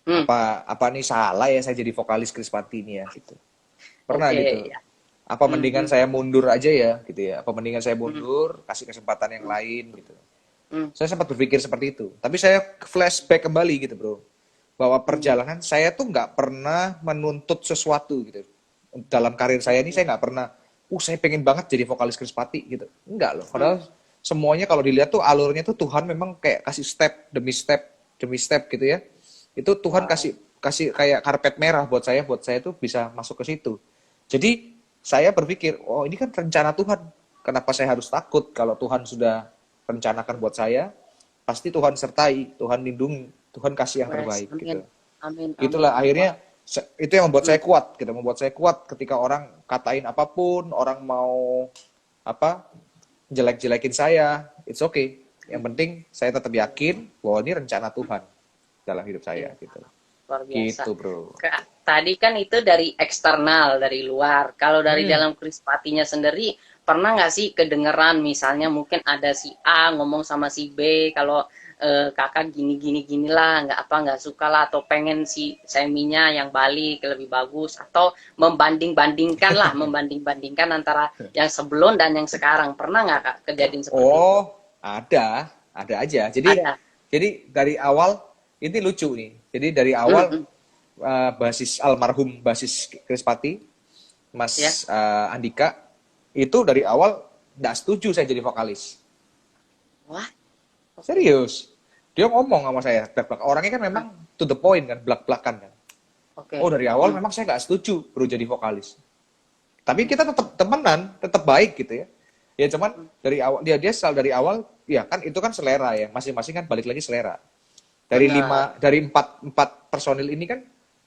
Hmm, Apa nih salah ya saya jadi vokalis Krispati ini ya gitu. Pernah oke gitu. ya. Apa Hmm, mendingan hmm, saya mundur aja ya gitu ya. Apa mendingan saya hmm, mundur, kasih kesempatan yang hmm, lain gitu. hmm, Saya sempat berpikir seperti itu. Tapi saya flashback kembali gitu, Bro. Bahwa hmm, perjalanan saya tuh nggak pernah menuntut sesuatu gitu. Dalam karir saya ini oke, saya nggak pernah, saya pengen banget jadi vokalis Krispati gitu. Enggak loh. hmm, Padahal semuanya kalau dilihat tuh alurnya tuh Tuhan memang kayak kasih step demi step gitu ya. Itu Tuhan wow, kasih kasih kayak karpet merah buat saya tuh bisa masuk ke situ. Jadi saya berpikir, oh ini kan rencana Tuhan. Kenapa saya harus takut kalau Tuhan sudah rencanakan buat saya? Pasti Tuhan sertai, Tuhan lindungi, Tuhan kasih yang wes, terbaik amin, gitu. amin, amin, Itulah wah, akhirnya itu yang membuat hmm, saya kuat gitu, membuat saya kuat ketika orang katain apapun, orang mau apa jelek-jelekin saya, it's okay. Yang penting saya tetap yakin bahwa ini rencana Tuhan dalam hidup iya, saya gitu. luar biasa. Gitu, Bro. Kak, tadi kan itu dari eksternal, dari luar. Kalau dari Hmm. dalam Krispatinya sendiri, pernah nggak sih kedengeran misalnya mungkin ada si A ngomong sama si B, kalau kakak gini gini gini lah, nggak apa nggak suka lah, atau pengen si seminya yang balik lebih bagus, atau membanding-bandingkan lah, membanding-bandingkan antara yang sebelum dan yang sekarang. Pernah nggak kak kejadian seperti itu? Oh, ada aja. Ada. Jadi dari awal ini lucu nih. Jadi dari Hmm, awal hmm, basis almarhum basis Krispati, ya. Mas Andika, itu dari awal nggak setuju saya jadi vokalis. Wah, oke. Serius. Dia ngomong sama saya, belak-belak. Orangnya kan memang Hmm, to the point kan, belak-belakan kan. Oh oke. dari awal Hmm, memang saya nggak setuju baru jadi vokalis. Tapi hmm, kita tetap temenan, tetap baik gitu ya. Ya cuman hmm. dari awal dia selalu dari awal ya kan itu kan selera ya, masing-masing kan balik lagi selera. Benar. Dari empat personil ini kan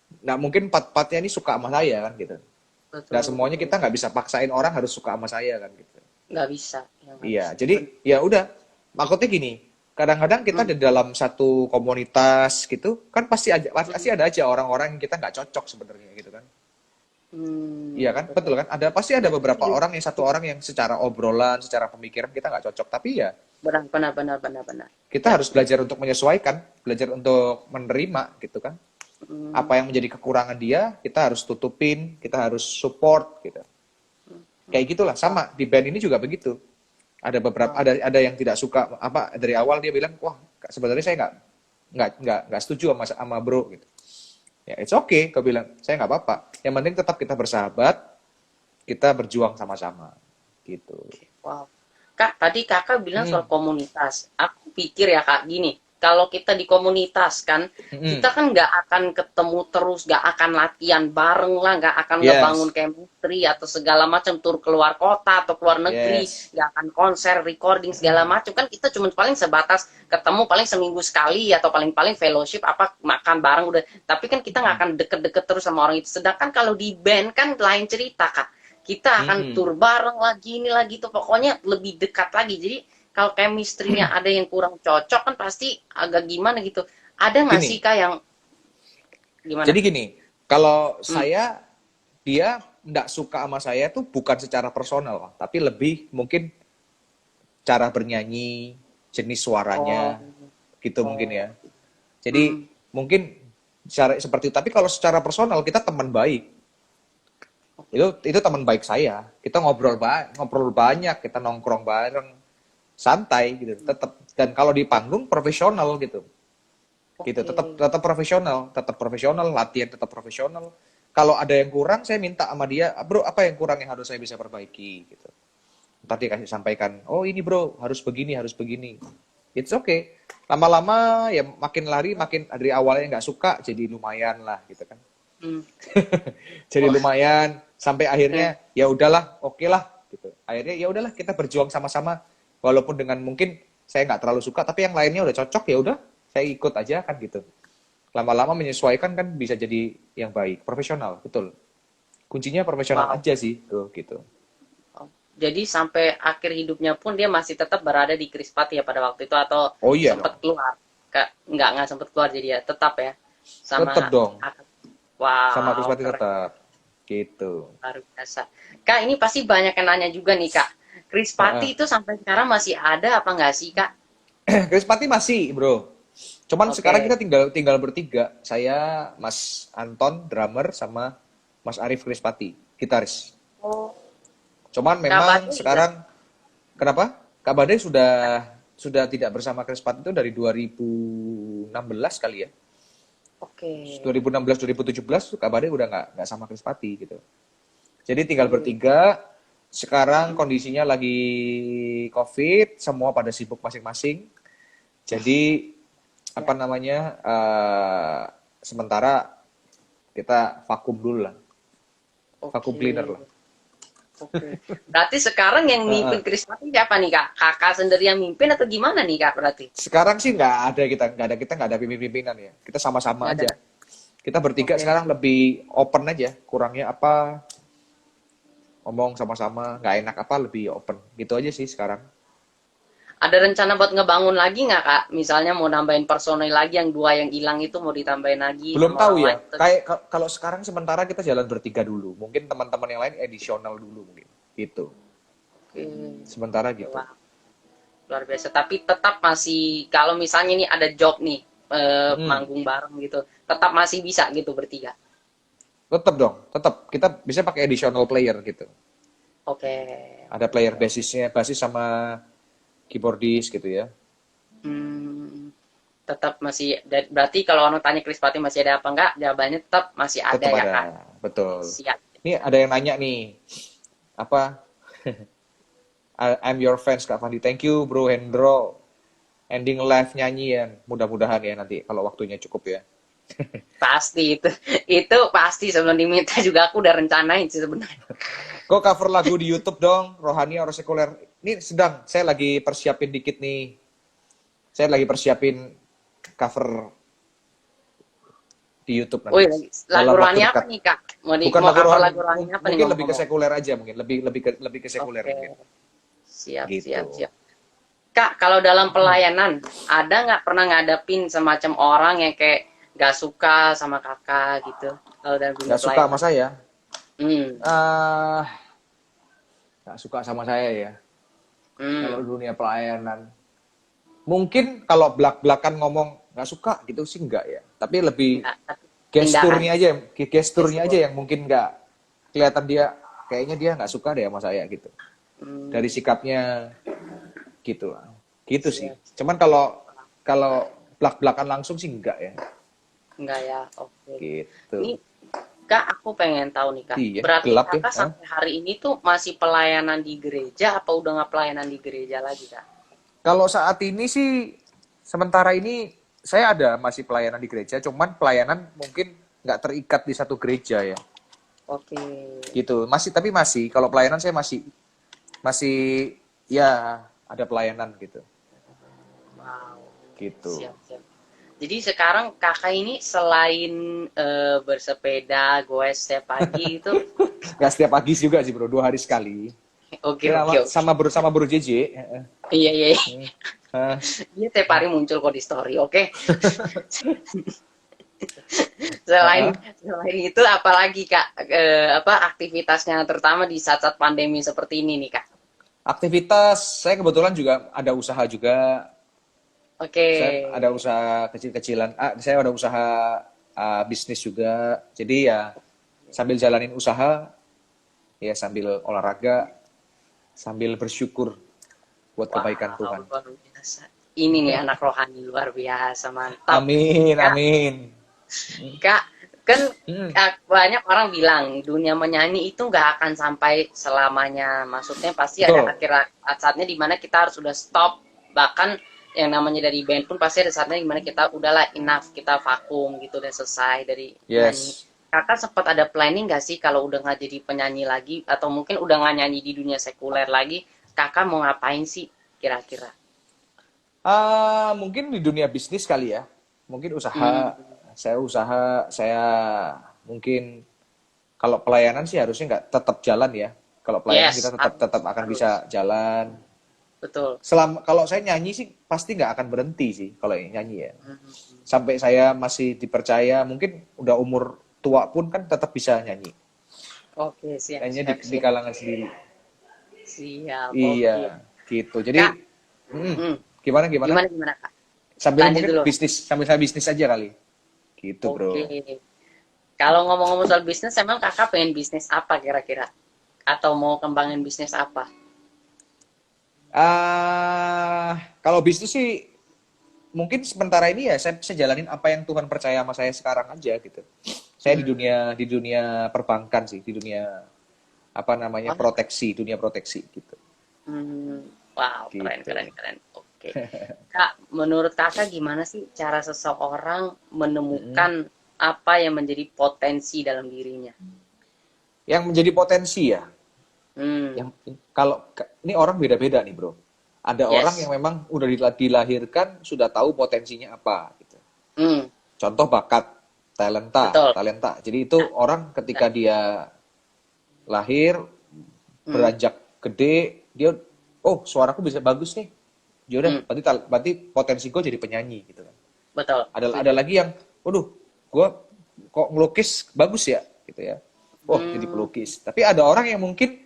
nggak mungkin empat-empatnya ini suka sama saya kan gitu. Nggak Betul, semuanya betul. kita nggak bisa paksain orang harus suka sama saya kan gitu. Nggak bisa, ya nggak Iya, bisa. jadi ya udah. Maksudnya gini, kadang-kadang kita Hmm, di dalam satu komunitas gitu kan hmm, pasti ada aja orang-orang yang kita nggak cocok sebenarnya gitu kan. Iya kan, betul. betul kan? Pasti ada beberapa Setuju. orang yang satu orang yang secara obrolan, secara pemikiran kita nggak cocok. Tapi ya Benar, benar, benar, benar, benar. kita Ya, harus belajar untuk menyesuaikan, belajar untuk menerima gitu kan. hmm, Apa yang menjadi kekurangan dia, kita harus tutupin, kita harus support gitu. Kayak gitulah, sama di band ini juga begitu. Ada beberapa, ada yang tidak suka apa dari awal dia bilang, wah sebenarnya saya nggak setuju sama bro gitu. Ya it's okay, kau bilang saya nggak apa-apa. Yang penting tetap kita bersahabat, kita berjuang sama-sama gitu. Wow. Kak, tadi kakak bilang soal Hmm. komunitas. Aku pikir ya kak, gini, kalau kita di komunitas kan, Hmm. kita kan nggak akan ketemu terus, nggak akan latihan bareng lah, nggak akan ngebangun Yes, chemistry atau segala macam tur keluar kota atau keluar negeri, yes. nggak akan konser, recording segala macam kan kita cuma paling sebatas ketemu paling seminggu sekali atau paling-paling fellowship apa makan bareng udah. Tapi kan kita nggak akan deket-deket terus sama orang itu. Sedangkan kalau di band kan lain cerita kak, kita akan Hmm. tur bareng lagi ini lagi tuh pokoknya lebih dekat lagi. Jadi kalau chemistry-nya ada yang kurang cocok kan pasti agak gimana gitu. Ada nggak sih Gini, kak yang jadi gimana? gini, kalau Hmm. saya dia nggak suka sama saya tuh bukan secara personal, tapi lebih mungkin cara bernyanyi, jenis Oh, suaranya, gitu mungkin oh, ya. Jadi hmm. mungkin cara seperti itu. Tapi kalau secara personal kita teman baik. Itu teman baik saya. Kita ngobrol banyak, kita nongkrong bareng, santai gitu. Tetap, dan kalau di panggung profesional gitu. Gitu, Oke. tetap profesional, latihan tetap profesional. Kalau ada yang kurang saya minta sama dia, "Ah, bro, apa yang kurang yang harus saya bisa perbaiki?" gitu. Ntar dia kasih sampaikan, "Oh, ini bro, harus begini, harus begini." It's okay. Lama-lama ya makin lari, makin dari awalnya nggak suka, jadi lumayan lah gitu kan. Hmm. Jadi Wah, lumayan sampai eh, akhirnya ya udahlah, oke lah gitu. Akhirnya ya udahlah kita berjuang sama-sama, walaupun dengan mungkin saya nggak terlalu suka, tapi yang lainnya udah cocok ya udah saya ikut aja kan gitu. Lama-lama menyesuaikan kan bisa jadi yang baik, profesional, betul. Kuncinya profesional wow. aja sih tuh gitu. Oh. Jadi sampai akhir hidupnya pun dia masih tetap berada di Krispati ya pada waktu itu atau Oh iya sempat dong, keluar? Kak, nggak sempat keluar jadi ya tetap ya tetep sama. dong, sama Wow, Krispati keren. tetap gitu. Luar biasa. Kak, ini pasti banyak yang nanya juga nih, Kak. Chris Pati Heeh. itu sampai sekarang masih ada apa nggak sih, Kak? Krispati masih bro, cuman sekarang Oke. kita tinggal tinggal bertiga, saya, Mas Anton drummer, sama Mas Arif Krispati gitaris. Oh, Cuman memang kabarnya juga. sekarang kenapa? Kak Bade sudah tidak bersama Krespat itu dari 2016 kali ya. Oke. 2016 2017 Kak Bade udah nggak sama Krespati gitu. Jadi tinggal Oke. bertiga. Sekarang Mm-mm. kondisinya lagi COVID, semua pada sibuk masing-masing. Jadi apa Ya. namanya? Sementara kita vakum dulu lah, vakum Oke. cleaner lah. Oke. Berarti sekarang yang mimpin Heeh. Chris Pati siapa nih, Kak? Kakak sendiri yang mimpin atau gimana nih, Kak, berarti? Sekarang sih nggak ada pimpin-pimpinan ya. Kita sama-sama Nggak ada. aja. Kita bertiga Oke. sekarang lebih open aja. Kurangnya apa, ngomong sama-sama. Nggak enak apa, lebih open. Gitu aja sih sekarang. Ada rencana buat ngebangun lagi nggak, Kak? Misalnya mau nambahin personil lagi yang dua yang hilang itu mau ditambahin lagi Belum sama tahu orang ya. lain. Kayak kalau sekarang sementara kita jalan bertiga dulu. Mungkin teman-teman yang lain edisional dulu mungkin. Gitu. Oke. Sementara Oke, gitu. wah. Luar biasa. Tapi tetap masih, kalau misalnya nih ada job nih, Mm-mm. manggung bareng gitu, tetap masih bisa gitu bertiga. Tetap dong. Tetap. Kita bisa pakai additional player gitu. Oke, Ada oke, player oke. bassisnya, bassis sama keyboardis gitu ya. Hmm, tetap masih, berarti kalau orang tanya Chris Pati masih ada apa enggak, jawabannya tetap masih ada Tetap ya, ada. Kak. Betul. Siap. Ini ada yang nanya nih. Apa? I'm your fans Kak Fandi. Thank you Bro Hendro. Ending live nyanyian. Mudah-mudahan ya nanti kalau waktunya cukup ya. Pasti itu. Itu pasti sebelum diminta juga aku udah rencanain sih sebenarnya. Kok cover lagu di YouTube dong? Rohani harus sekuler. Ini sedang. Saya lagi persiapin dikit nih. Saya lagi persiapin cover di YouTube Wih, nanti. lagu Dalam waktu rohani apa dekat. nih, Kak? Bukan Mau lagu cover rohani. lagu rohani apa nih Mungkin lebih ke ngomong-ngomong? sekuler aja mungkin. Lebih ke sekuler Oke, mungkin. siap, Gitu. siap, siap. Kak, kalau dalam pelayanan, ada nggak pernah ngadepin semacam orang yang kayak nggak suka sama kakak gitu? Kalau dalam dunia Nggak suka sama pelayanan. saya. Hmm, Ah, nggak suka sama saya ya. Kalau hmm. dunia pelayanan. Mungkin kalau belak-belakan ngomong nggak suka gitu sih enggak ya. Tapi lebih Nggak, tapi tindakan. gesturnya aja Gestur. yang mungkin nggak kelihatan dia. kayaknya dia nggak suka deh sama saya gitu. Hmm, Dari sikapnya gitu lah. Gitu sih. siap. Cuman kalau kalau belak-belakan langsung sih enggak ya. Enggak ya, oke. Gitu. Ini Kak, aku pengen tahu nih Kak. Iya, Berarti gelap ya. Kakak Hah? sampai hari ini tuh masih pelayanan di gereja apa udah nggak pelayanan di gereja lagi Kak? Kalau saat ini sih, sementara ini saya ada masih pelayanan di gereja, cuman pelayanan mungkin nggak terikat di satu gereja ya. Oke. Gitu. Masih, tapi masih. Kalau pelayanan saya masih ya ada pelayanan gitu. Wow. Gitu. Siap, siap. Jadi sekarang kakak ini selain bersepeda, goes setiap pagi itu, Nggak setiap pagi juga sih bro, 2 hari sekali. oke Ya, oke oke. sama bro JJ. Iya iya. Iya. Hmm. Hah? Dia tiap hari muncul kok di story, oke. Selain Hah? selain itu apalagi kak apa aktivitasnya terutama di saat-saat pandemi seperti ini nih kak? Aktivitas, saya kebetulan juga ada usaha juga. Oke. Saya ada usaha kecil-kecilan. Saya ada usaha bisnis juga. Jadi ya sambil jalanin usaha, ya sambil olahraga, sambil bersyukur buat kebaikan Wow, Tuhan. luar biasa. Ini nih anak rohani luar biasa, mantap. Amin, Kak, amin. Kak, kan Hmm, banyak orang bilang dunia menyanyi itu nggak akan sampai selamanya. Maksudnya pasti ada betul. akhir saatnya di mana kita harus udah stop. Bahkan yang namanya dari band pun pasti ada saatnya di mana kita udahlah enough, kita vakum gitu dan selesai dari nyanyi. Yes. Kakak sempat ada planning nggak sih kalau udah nggak jadi penyanyi lagi atau mungkin udah nggak nyanyi di dunia sekuler lagi, kakak mau ngapain sih kira-kira? Mungkin di dunia bisnis kali ya. Mungkin Hmm, usaha, saya mungkin kalau pelayanan sih harusnya nggak tetap jalan ya. Kalau pelayanan kita yes, tetap harus, tetap akan harus. bisa jalan. Betul. Kalau saya nyanyi sih pasti nggak akan berhenti sih kalau nyanyi ya. Hmm, Sampai saya masih dipercaya, mungkin udah umur tua pun kan tetap bisa nyanyi. oke, siap, Nyanyi siap, di siap. kalangan sendiri. Siap, oke. Iya, gitu. Jadi, Kak, mm, hmm, gimana gimana? gimana gimana Kak? Sambil Lanjut mungkin dulu. sambil saya bisnis aja kali. Gitu, Oke. bro. Kalau ngomong-ngomong soal bisnis, emang kakak pengen bisnis apa kira-kira? Atau mau kembangin bisnis apa? Kalau bisnis sih mungkin sementara ini ya saya bisa jalanin apa yang Tuhan percaya sama saya sekarang aja gitu. Saya Hmm. di dunia perbankan sih, di dunia apa namanya Wah, dunia proteksi gitu. hmm. Wow, keren, Gitu. keren, keren. Oke. Kak, menurut kakak gimana sih cara seseorang Mm-mm. menemukan apa yang menjadi potensi dalam dirinya? Yang menjadi potensi ya, Hmm. yang kalau ini orang beda-beda nih bro. Ada orang yang Yes. memang udah dilahirkan sudah tahu potensinya apa gitu. Hmm. Contoh bakat, Betul. talenta. Jadi itu orang Ya. ketika dia lahir, Hmm. beranjak gede, dia oh suaraku bisa bagus nih. Ya udah, Hmm. berarti potensi gue jadi penyanyi gitu kan. Betul. Ada Setuju. lagi yang, waduh, gue kok ngelukis bagus ya gitu ya. Wah, jadi Hmm. pelukis. Tapi ada orang yang mungkin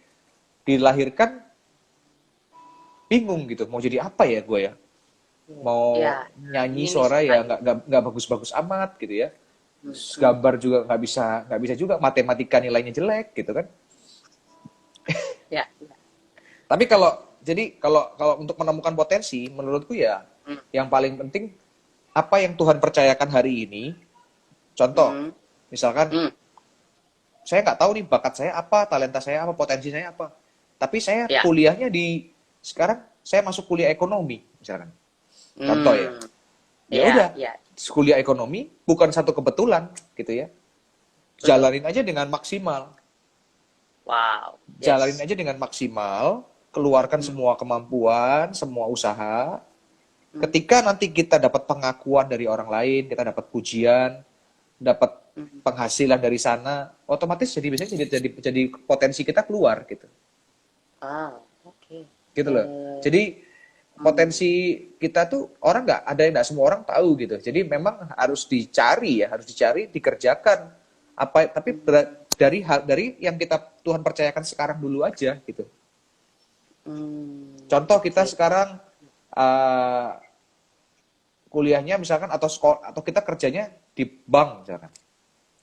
dilahirkan bingung gitu, mau jadi apa ya gue ya? Mau Ya, nyanyi ini nih suara suka ya nih. nggak bagus-bagus amat gitu ya. Hmm. Hmm. Gambar juga nggak bisa juga, matematika nilainya jelek gitu kan. Ya. Tapi kalau untuk menemukan potensi, menurutku ya Hmm. yang paling penting apa yang Tuhan percayakan hari ini. Contoh, Hmm. misalkan Hmm. saya nggak tahu nih bakat saya apa, talenta saya apa, potensi saya apa. Tapi saya Ya. kuliahnya sekarang saya masuk kuliah ekonomi, misalkan. Contoh ya. Hmm. Ya Ya, udah, ya. kuliah ekonomi bukan satu kebetulan gitu ya. Betul. Jalanin aja dengan maksimal. Wow. Jalanin Yes. aja dengan maksimal, keluarkan Hmm. semua kemampuan, semua usaha. Hmm. Ketika nanti kita dapat pengakuan dari orang lain, kita dapat pujian, dapat Hmm. penghasilan dari sana, otomatis jadi potensi kita keluar gitu. Ah, oke. Gitu loh. Eh, Jadi hmm. potensi kita tuh orang nggak semua orang tahu gitu. Jadi memang harus dicari ya, harus dicari, dikerjakan. Tapi dari yang kita Tuhan percayakan sekarang dulu aja gitu. Hmm. Contoh kita Oke. sekarang uh, kuliahnya misalkan atau sekolah atau kita kerjanya di bank misalkan.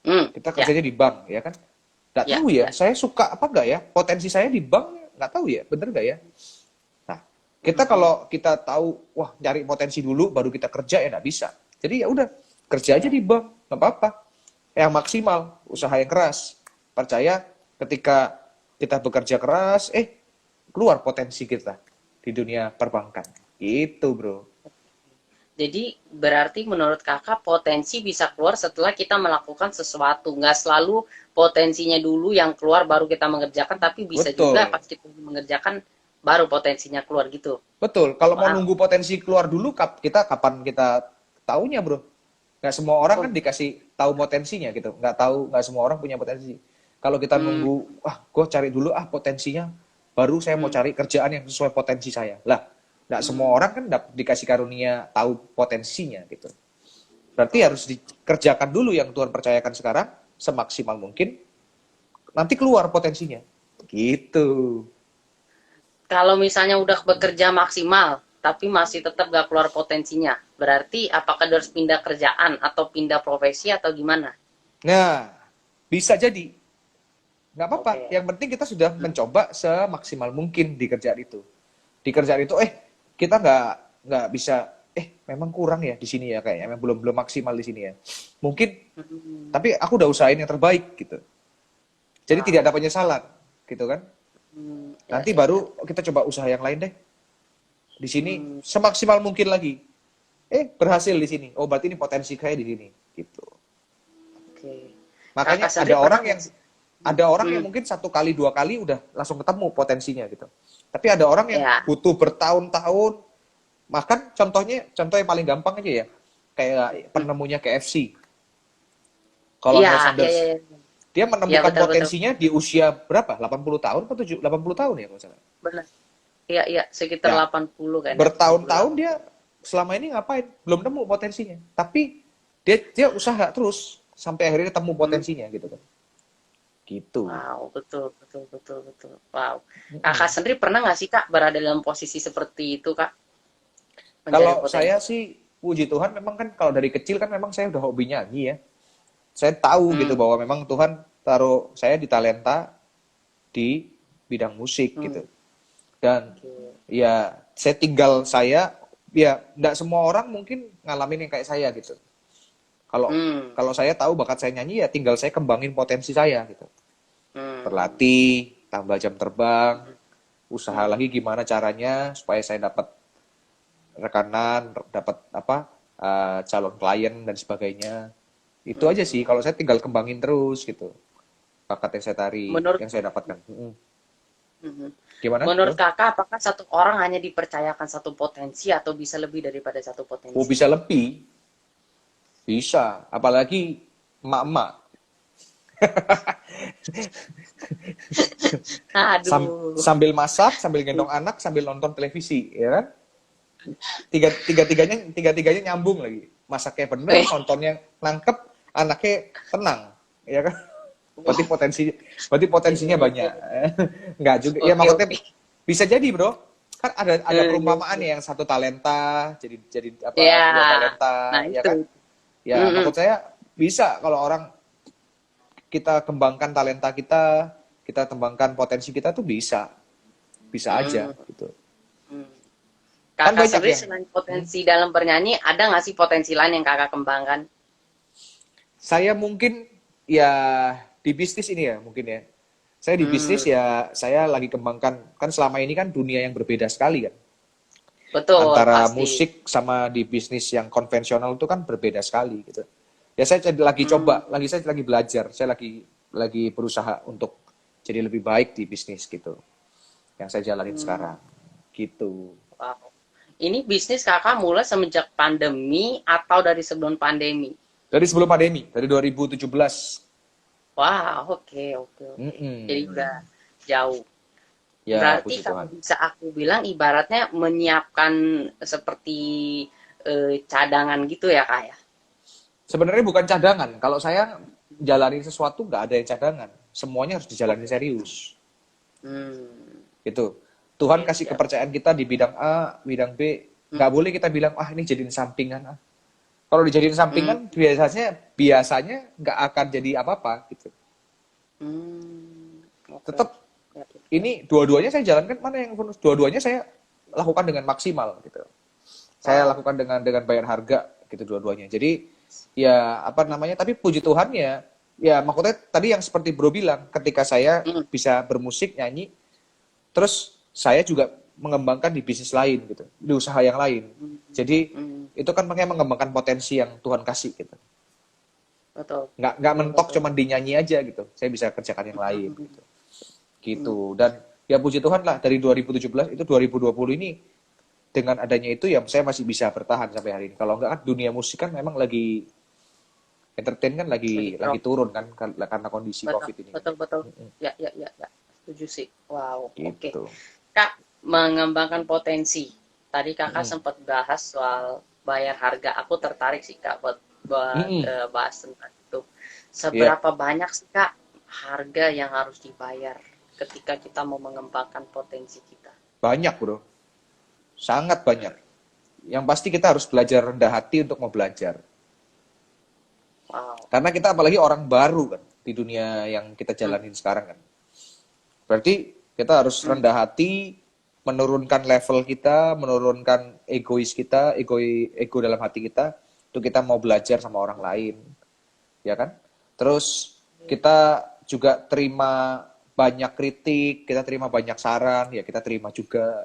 Hmm. Kita Ya. kerjanya di bank ya kan. Nggak Ya, tahu ya, ya. saya suka apa nggak ya? Potensi saya di bank nggak tahu ya, bener nggak ya? Nah, kita Mm-mm. kalau kita tahu, wah cari potensi dulu baru kita kerja ya nggak bisa. Jadi ya udah kerja aja Ya. di bank, nggak apa-apa. Yang maksimal, usaha yang keras. Percaya ketika kita bekerja keras, keluar potensi kita di dunia perbankan. Gitu bro. Jadi berarti menurut kakak potensi bisa keluar setelah kita melakukan sesuatu. Nggak selalu potensinya dulu yang keluar baru kita mengerjakan, tapi bisa juga Betul, pas kita mengerjakan baru potensinya keluar gitu. betul. Kalau mau Wow. nunggu potensi keluar dulu, kita kapan kita taunya bro? Nggak semua orang kan Oh, dikasih tahu potensinya gitu. Nggak tahu, nggak semua orang punya potensi. Kalau kita hmm, nunggu, gue cari dulu potensinya, baru saya mau hmm, cari kerjaan yang sesuai potensi saya. Lah, nggak semua hmm. orang kan dikasih karunia tahu potensinya gitu. Berarti Oh, harus dikerjakan dulu yang Tuhan percayakan sekarang, semaksimal mungkin, nanti keluar potensinya. Gitu. kalau misalnya udah bekerja maksimal, tapi masih tetap gak keluar potensinya, berarti apakah dia harus pindah kerjaan atau pindah profesi atau gimana? Nah, bisa jadi. Nggak apa-apa. Oke. Yang penting kita sudah mencoba semaksimal mungkin di kerjaan itu. Di kerjaan itu, kita nggak bisa, memang kurang ya di sini ya kayaknya, memang belum belum maksimal di sini ya. Mungkin, Hmm. tapi aku udah usahain yang terbaik gitu. Jadi tidak ada Wow. penyesalan, gitu kan? Ya, Nanti ya, ya. baru kita coba usaha yang lain deh. Di sini Hmm, semaksimal mungkin lagi. Berhasil di sini. Oh, berarti ini potensi saya di sini, gitu. oke. Kakak Makanya sendiri pernah nggak sih? ada orang yang Hmm, mungkin satu kali dua kali udah langsung ketemu potensinya gitu. Tapi ada orang yang ya. butuh bertahun-tahun. Bahkan contoh yang paling gampang aja ya, kayak Hmm. penemunya KFC, Iya, Colonel ya, ya, Sanders. ya. Dia Ya, menemukan betul, betul. potensinya di usia berapa? 80 tahun atau 80 tahun ya kalau nggak salah. Benar. Iya, iya, sekitar Ya, 80 kayaknya, bertahun-tahun 78. dia selama ini ngapain? Belum nemu potensinya. Tapi dia usaha terus sampai akhirnya ketemu Hmm. potensinya gitu kan. Gitu. Wow, betul, betul, betul, betul. Wow. Kakak Mm-mm. sendiri pernah nggak sih, Kak, berada dalam posisi seperti itu, Kak? Mencari Kalau saya potensi. sih, puji Tuhan, memang kan kalau dari kecil kan memang saya udah hobi nyanyi ya. Saya tahu gitu Hmm. bahwa memang Tuhan taruh saya di talenta di bidang musik Hmm. gitu. Dan Oke. ya saya tinggal saya, ya enggak semua orang mungkin ngalamin yang kayak saya gitu. Kalau Hmm. kalau saya tahu bakat saya nyanyi ya tinggal saya kembangin potensi saya gitu. Hmm. Berlatih, tambah jam terbang, usaha Hmm. lagi gimana caranya supaya saya dapat rekanan, dapat calon klien dan sebagainya. Itu aja sih. Hmm. Kalau saya tinggal kembangin terus gitu. Bakat yang saya tarik, Menurut yang saya dapatkan. Mhm. Gimana, Menurut bro? Kakak, apakah satu orang hanya dipercayakan satu potensi atau bisa lebih daripada satu Oh, potensi? bisa lebih, bisa. Apalagi emak-emak. Aduh. Sambil masak, sambil gendong anak, sambil nonton televisi, ya kan? Tiga-tiganya nyambung lagi. Masaknya bener, Eh, nontonnya nangkep, anaknya tenang, ya kan? wah, Berarti berarti potensinya iya, banyak. Enggak juga. Ya oke, maksudnya oke. bisa jadi, Bro. Kan ada Iya, perumpamaan iya. nih yang satu talenta jadi Ya, dua talenta, nah ya itu. kan? Ya, Mm-mm. maksud saya bisa kalau orang kita kembangkan talenta kita, kita kembangkan potensi kita tuh bisa. Bisa aja Mm, gitu. mm. Kan Kakak banyak sendiri yang selain hmm, potensi dalam bernyanyi, ada nggak sih potensi lain yang kakak kembangkan? saya mungkin ya di bisnis ini ya mungkin ya. Saya di bisnis Hmm, ya saya lagi kembangkan kan selama ini kan dunia yang berbeda sekali kan. betul, Antara pasti. musik sama di bisnis yang konvensional itu kan berbeda sekali gitu. Ya saya lagi Hmm, coba, saya lagi belajar, saya lagi berusaha untuk jadi lebih baik di bisnis gitu. Yang saya jalanin hmm, sekarang gitu. wow. Ini bisnis kakak mulai semenjak pandemi atau dari sebelum pandemi? Dari sebelum pandemi, dari 2017. Wah, oke, oke, oke. Jadi Mm-mm. udah jauh. Ya, Berarti puji kalau Tuhan. bisa aku bilang ibaratnya menyiapkan seperti cadangan gitu ya, Kak ya? Sebenarnya bukan cadangan. Kalau saya jalanin sesuatu nggak ada yang cadangan. Semuanya harus dijalani Oke. serius. Hmm. Gitu. Tuhan Oke, kasih siap. kepercayaan kita di bidang A, bidang B. Hmm. Nggak boleh kita bilang, ini jadiin sampingan. Kalau dijadiin Hmm. sampingan, biasanya nggak akan jadi apa-apa. Gitu. Oke. Tetap Ya, ini dua-duanya saya jalankan, mana yang bonus, dua-duanya saya lakukan dengan maksimal gitu. Saya wow. lakukan dengan bayar harga gitu dua-duanya. Jadi ya apa namanya, tapi puji Tuhannya ya, maksudnya tadi yang seperti Bro bilang, ketika saya Hmm, bisa bermusik nyanyi, terus saya juga mengembangkan di bisnis lain gitu, di usaha yang lain. hmm, Jadi hmm. itu kan makanya mengembangkan potensi yang Tuhan kasih gitu. Betul, Nggak betul, mentok betul. cuman di nyanyi aja gitu. Saya bisa kerjakan yang lain Hmm, gitu. hmm. Gitu. Dan ya puji Tuhan lah, dari 2017 itu 2020 ini, dengan adanya itu ya saya masih bisa bertahan sampai hari ini. Kalau enggak kan dunia musik kan memang lagi, entertain kan Lagi lagi drop. turun kan, karena kondisi Betul, COVID ini kan. betul, betul. Ya, ya, ya, ya. Setuju sih. Wow, oke. Gitu. Kak, mengembangkan potensi. Tadi kakak Mm-mm. sempat bahas soal bayar harga. Aku tertarik sih kak buat Mm-mm. bahas tentang itu. Iya, Seberapa banyak sih kak harga yang harus dibayar ketika kita mau mengembangkan potensi kita? banyak bro. Sangat banyak. Yang pasti kita harus belajar rendah hati untuk mau belajar. Wow. Karena kita apalagi orang baru kan di dunia yang kita Hmm, jalanin sekarang kan. Berarti kita harus hmm. rendah hati, menurunkan level kita, menurunkan egois kita, ego dalam hati kita, untuk kita mau belajar sama orang lain, ya kan? Terus kita juga terima banyak kritik, kita terima banyak saran, ya kita terima juga.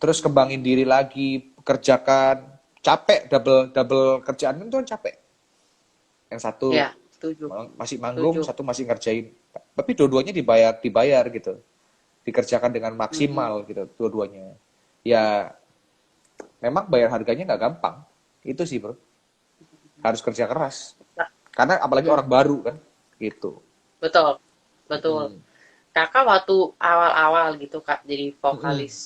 Terus kembangin diri lagi, kerjakan, capek, double double kerjaan kan, itu kan capek. Yang satu Ya, setuju, masih manggung, setuju. satu masih ngerjain. Tapi dua-duanya dibayar, dibayar gitu. Dikerjakan dengan Hmm, maksimal gitu, dua-duanya. Ya, memang bayar harganya nggak gampang. Itu sih bro. Harus kerja keras. Kak, Karena apalagi hmm. orang baru kan. Gitu. Betul, betul. Mm-mm. Kakak waktu awal-awal gitu kak jadi Mm-mm. vokalis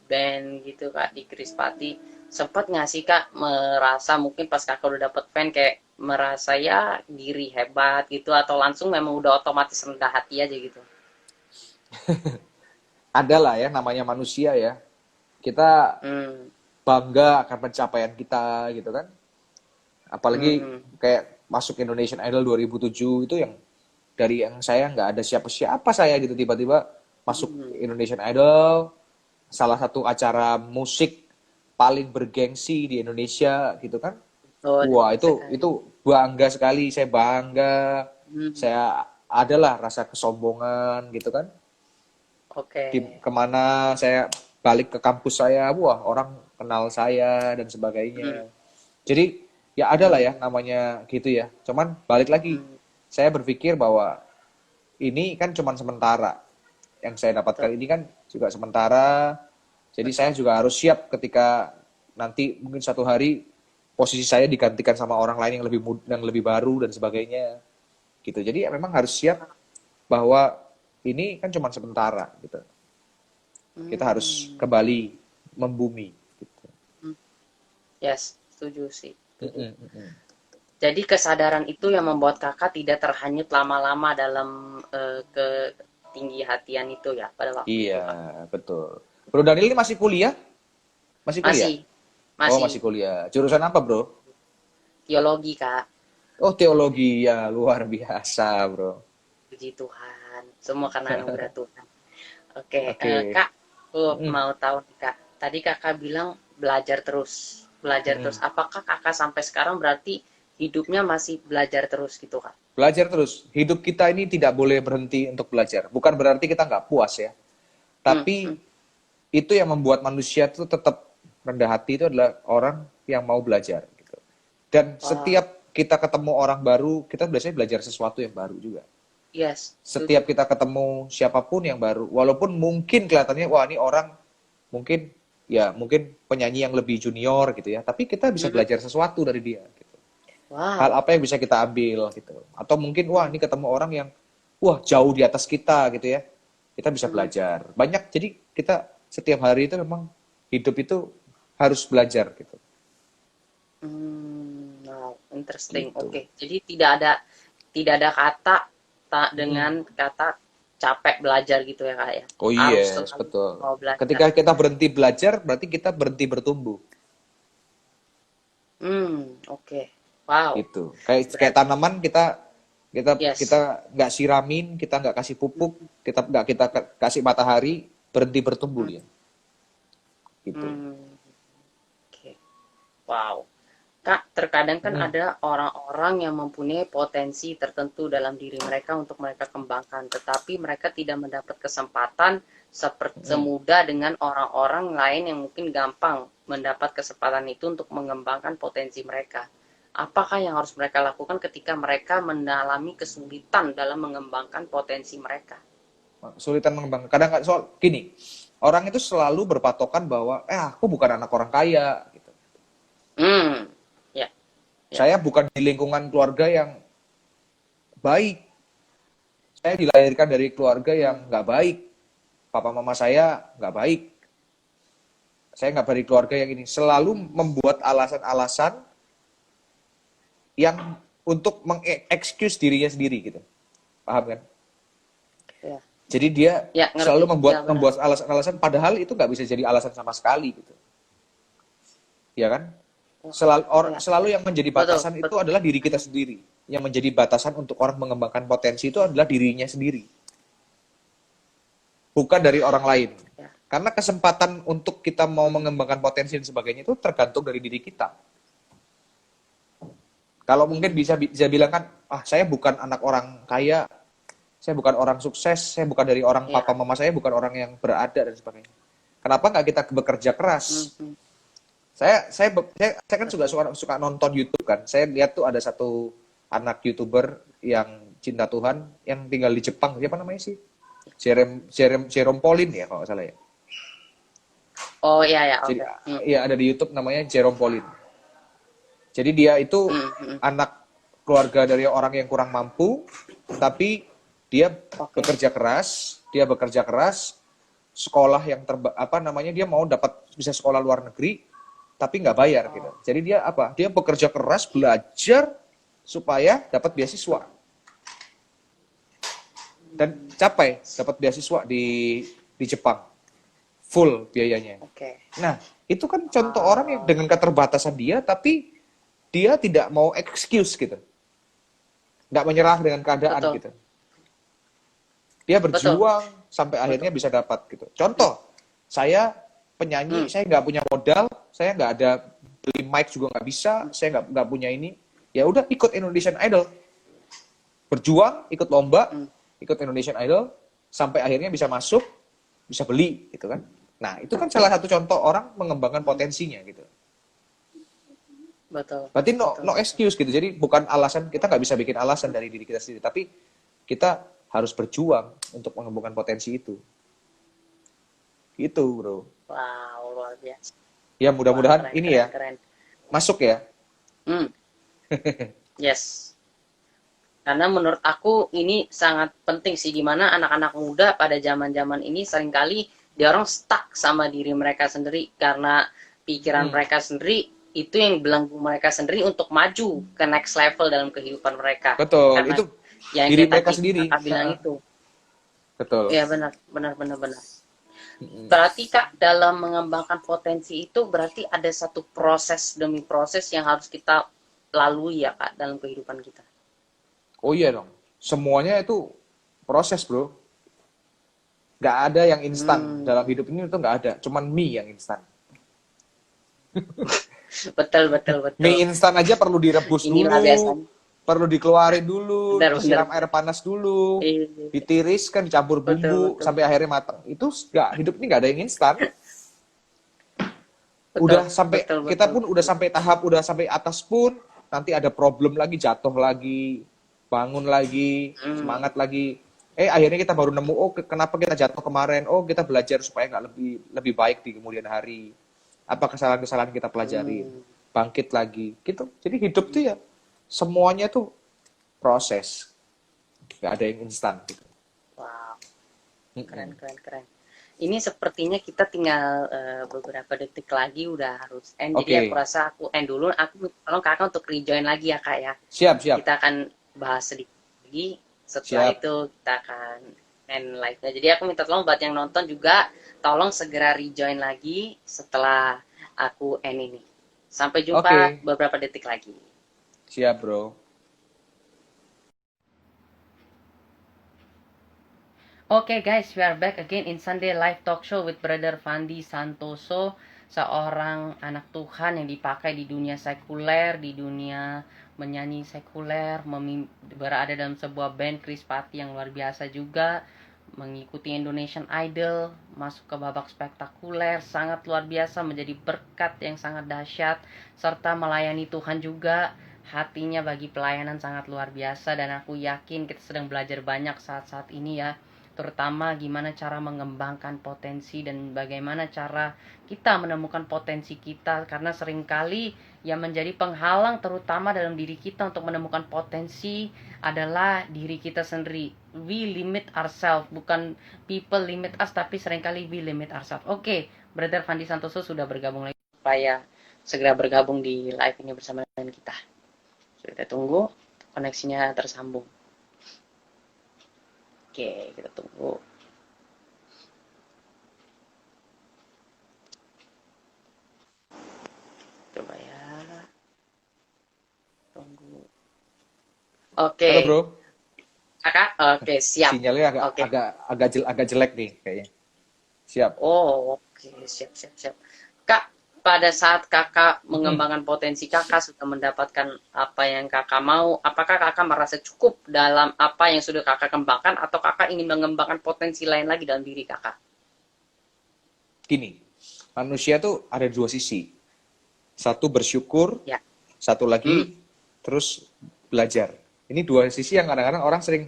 band gitu kak di Krispati, sempat nggak sih kak merasa mungkin pas kakak udah dapet fan kayak merasa ya diri hebat gitu, atau langsung memang udah otomatis rendah hati aja gitu? Ada lah ya, namanya manusia ya. Kita Hmm, bangga akan pencapaian kita gitu kan. hmm, Apalagi hmm, kayak masuk Indonesian Idol 2007 itu, yang dari yang saya nggak ada siapa-siapa saya gitu, tiba-tiba masuk hmm. Indonesian Idol, salah satu acara musik paling bergengsi di Indonesia gitu kan. Oh, Wah, sekali. itu bangga sekali, saya bangga. Hmm, Saya adalah rasa kesombongan gitu kan. oke. Kemana saya balik ke kampus saya, wah orang kenal saya dan Hmm, sebagainya. Jadi ya ada lah hmm, ya namanya gitu ya. Cuman balik lagi, hmm, saya berpikir bahwa ini kan cuman sementara. Yang saya dapatkan betul, ini kan juga sementara. Jadi saya betul. juga harus siap ketika nanti mungkin satu hari posisi saya digantikan sama orang lain yang lebih yang lebih baru dan sebagainya gitu. Jadi ya memang harus siap bahwa ini kan cuma sementara gitu. Kita harus Hmm, kembali membumi gitu. hmm. Yes, setuju sih, setuju. Mm-mm, mm-mm. Jadi kesadaran itu yang membuat kakak tidak terhanyut lama-lama dalam ketinggi hatian itu ya pada waktu Iya, itu kak. betul. Bro Daniel ini masih kuliah? Masih kuliah? Masih, Oh, masih masih kuliah. Jurusan apa, Bro? teologi kak. Oh, teologi. Ya, luar biasa, Bro. Puji Tuhan, semua karena anugerah Tuhan. Oke, Oke. kak, aku Mm-mm, mau tahu nih kak. Tadi kakak bilang belajar terus, belajar terus. mm-mm. Apakah kakak sampai sekarang berarti hidupnya masih belajar terus gitu kak? Belajar terus. Hidup kita ini tidak boleh berhenti untuk belajar. Bukan berarti kita nggak puas ya. Hmm, Tapi hmm. itu yang membuat manusia itu tetap rendah hati, itu adalah orang yang mau belajar gitu. Dan Wow, setiap kita ketemu orang baru, kita biasanya belajar sesuatu yang baru juga. yes, Setiap setuju. kita ketemu siapapun yang baru, walaupun mungkin kelihatannya wah ini orang mungkin ya mungkin penyanyi yang lebih junior gitu ya, tapi kita bisa Hmm. belajar sesuatu dari dia gitu. Hal Wow. apa yang bisa kita ambil gitu. Atau mungkin wah ini ketemu orang yang wah jauh di atas kita gitu ya. Kita bisa Hmm. belajar. Banyak, jadi kita setiap hari itu memang hidup itu harus belajar gitu. Wow, interesting. Gitu. Oke, jadi tidak ada kata Mm-mm. dengan kata capek belajar gitu ya kak ya. Oh Harus yes, selalu betul. mau belajar. Ketika kita berhenti belajar, berarti kita berhenti bertumbuh. Oke. Wow. Gitu. Kayak Berarti tanaman, kita Kita Yes. kita nggak siramin, kita nggak kasih pupuk, kita kasih matahari, berhenti bertumbuh dia. Gitu. Hmm, oke. Wow. Kak, terkadang kan Mm, ada orang-orang yang mempunyai potensi tertentu dalam diri mereka untuk mereka kembangkan, tetapi mereka tidak mendapat kesempatan seperti mm. semudah dengan orang-orang lain yang mungkin gampang mendapat kesempatan itu untuk mengembangkan potensi mereka. Apakah yang harus mereka lakukan ketika mereka mengalami kesulitan dalam mengembangkan potensi mereka? Kesulitan mengembangkan. Kadang nggak soal gini, orang itu selalu berpatokan bahwa, aku bukan anak orang kaya, gitu. Hmm, ya, ya, Saya bukan di lingkungan keluarga yang baik. Saya dilahirkan dari keluarga yang nggak baik. Papa mama saya nggak baik. Saya nggak dari keluarga yang ini. Selalu membuat alasan-alasan yang untuk mengexcuse dirinya sendiri gitu. Paham kan? ya, Jadi dia ya, ngerti, selalu ya membuat benar, membuat alasan-alasan padahal itu nggak bisa jadi alasan sama sekali gitu. Ya kan? ya, Selalu ya, yang menjadi betul, batasan itu betul. adalah diri kita sendiri. Yang menjadi batasan untuk orang mengembangkan potensi itu adalah dirinya sendiri. Bukan dari orang lain. Ya, Karena kesempatan untuk kita mau mengembangkan potensi dan sebagainya itu tergantung dari diri kita. Kalau mungkin bisa bilang kan, saya bukan anak orang kaya, saya bukan orang sukses, saya bukan dari orang ya, papa mama saya bukan orang yang berada dan sebagainya. Kenapa nggak kita bekerja keras? mhm, Saya kan juga betul. suka nonton YouTube kan. Saya lihat tuh ada satu anak YouTuber yang cinta Tuhan yang tinggal di Jepang. Siapa namanya sih? Jerome Pauline ya kalau nggak salah ya. Oh iya ya, Jadi oke. ya ada di YouTube namanya Jerome Pauline. Jadi dia itu Mhm, mhm. anak keluarga dari orang yang kurang mampu, tapi dia Oke. bekerja keras, sekolah yang dia mau dapat bisa sekolah luar negeri, tapi nggak bayar gitu. Oh, Jadi dia apa? Dia bekerja keras belajar supaya dapat beasiswa dan capai dapat beasiswa di Jepang full biayanya. oke. Nah, itu kan contoh orang yang Ah, dengan keterbatasan dia, tapi dia tidak mau excuse gitu, nggak menyerah dengan keadaan betul, gitu. Dia betul, berjuang sampai betul. akhirnya bisa dapat gitu. Contoh, saya penyanyi, Hmm, saya nggak punya modal, saya nggak ada beli mic juga nggak bisa, saya nggak punya ini. Ya udah ikut Indonesian Idol, berjuang, ikut lomba, hmm, ikut Indonesian Idol, sampai akhirnya bisa masuk, bisa beli gitu kan. Nah itu kan salah satu contoh orang mengembangkan potensinya gitu. betul, Berarti no betul, no betul. excuse gitu. Jadi bukan alasan, kita nggak bisa bikin alasan dari diri kita sendiri, tapi kita harus berjuang untuk mengembangkan potensi itu. Gitu, bro. Wow, luar biasa. Ya Wah, mudah-mudahan keren, ini keren, ya keren. masuk ya. Hmm, yes. Karena menurut aku ini sangat penting sih, gimana anak-anak muda pada zaman-zaman ini seringkali dia orang stuck sama diri mereka sendiri karena pikiran Hmm, mereka sendiri itu yang belenggu mereka sendiri untuk maju ke next level dalam kehidupan mereka. betul. Karena Itu yang diri kayak mereka tadi sendiri. kakak bilang itu, Betul. ya benar, benar, benar, benar. Mm-mm. Berarti Kak, dalam mengembangkan potensi itu berarti ada satu proses demi proses yang harus kita lalui ya Kak dalam kehidupan kita. Oh iya dong. Semuanya itu proses, bro. Nggak ada yang instan. Hmm, Dalam hidup ini tuh nggak ada. Cuman mie yang instan. betul, betul, betul. Mie instan aja perlu direbus Inilah dulu, biasanya. perlu dikeluarin dulu, Benar, benar. disiram air panas dulu, Iya, ditiriskan, dicampur betul, bumbu, betul. sampai akhirnya matang. Itu nggak, hidup ini nggak ada yang instan. Betul, Kita betul, kita betul, pun udah betul. sampai tahap, udah sampai atas pun, nanti ada problem lagi, jatuh lagi, bangun lagi, Hmm, semangat lagi. Akhirnya kita baru nemu, kenapa kita jatuh kemarin? Oh, kita belajar supaya nggak lebih lebih baik di kemudian hari. Apa kesalahan-kesalahan kita pelajarin? hmm, Bangkit lagi, gitu. Jadi hidup tuh ya semuanya tuh proses, nggak ada yang instan gitu. wow, keren, Mm-mm. keren, keren. Ini sepertinya kita tinggal beberapa detik lagi udah harus end. Jadi aku Oke, rasa aku end dulu. Aku tolong kakak untuk rejoin lagi ya kak ya. siap, siap, Kita akan bahas sedikit lagi. Setelah siap. itu kita akan end live-nya. Jadi aku minta tolong buat yang nonton juga, tolong segera rejoin lagi setelah aku end ini. Sampai jumpa Oke, beberapa detik lagi. siap bro. Okay guys, we are back again in Sunday Live Talk Show with Brother Fandi Santoso, seorang anak Tuhan yang dipakai di dunia sekuler, di dunia menyanyi sekuler, berada dalam sebuah band Krispati yang luar biasa juga, mengikuti Indonesian Idol, masuk ke babak spektakuler, sangat luar biasa, menjadi berkat yang sangat dahsyat, serta melayani Tuhan juga. Hatinya bagi pelayanan sangat luar biasa, dan aku yakin kita sedang belajar banyak saat-saat ini ya, terutama gimana cara mengembangkan potensi dan bagaimana cara kita menemukan potensi kita, karena seringkali yang menjadi penghalang terutama dalam diri kita untuk menemukan potensi adalah diri kita sendiri. We limit ourselves, bukan people limit us, tapi seringkali we limit ourselves. Oke, Brother Fandi Santoso sudah bergabung lagi supaya segera bergabung di live ini bersama dengan kita. Kita tunggu koneksinya tersambung. Oke, kita tunggu. Coba ya. Tunggu. Oke. Halo bro, Kakak, oke, siap. sinyalnya Oke. agak jelek nih kayaknya. Siap. Oh, oke, siap. Kak, pada saat kakak mengembangkan potensi kakak, sudah mendapatkan apa yang kakak mau, apakah kakak merasa cukup dalam apa yang sudah kakak kembangkan, atau kakak ingin mengembangkan potensi lain lagi dalam diri kakak? Gini, manusia tuh ada dua sisi. Satu bersyukur, Ya. satu lagi terus belajar. Ini dua sisi yang kadang-kadang orang sering,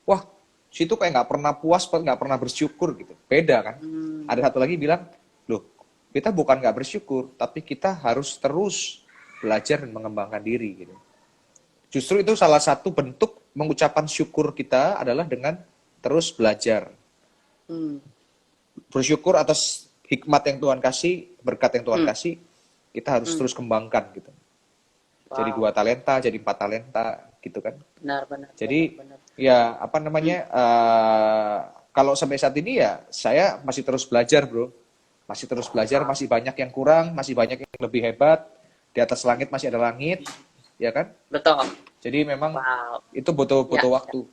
wah, situ kayak nggak pernah puas, nggak pernah bersyukur gitu. Beda kan? Ada satu lagi bilang, loh, kita bukan nggak bersyukur, tapi kita harus terus belajar dan mengembangkan diri gitu. Justru itu salah satu bentuk mengucapkan syukur kita adalah dengan terus belajar. Bersyukur atas hikmat yang Tuhan kasih, berkat yang Tuhan kasih, kita harus terus kembangkan gitu. Jadi 2 talenta, jadi 4 talenta gitu kan. Benar. Jadi benar. ya apa namanya, kalau sampai saat ini ya saya masih terus belajar bro. Masih terus belajar, masih banyak yang kurang, masih banyak yang lebih hebat. Di atas langit masih ada langit, ya kan? Betul. Jadi memang Wow. itu butuh Ya. waktu,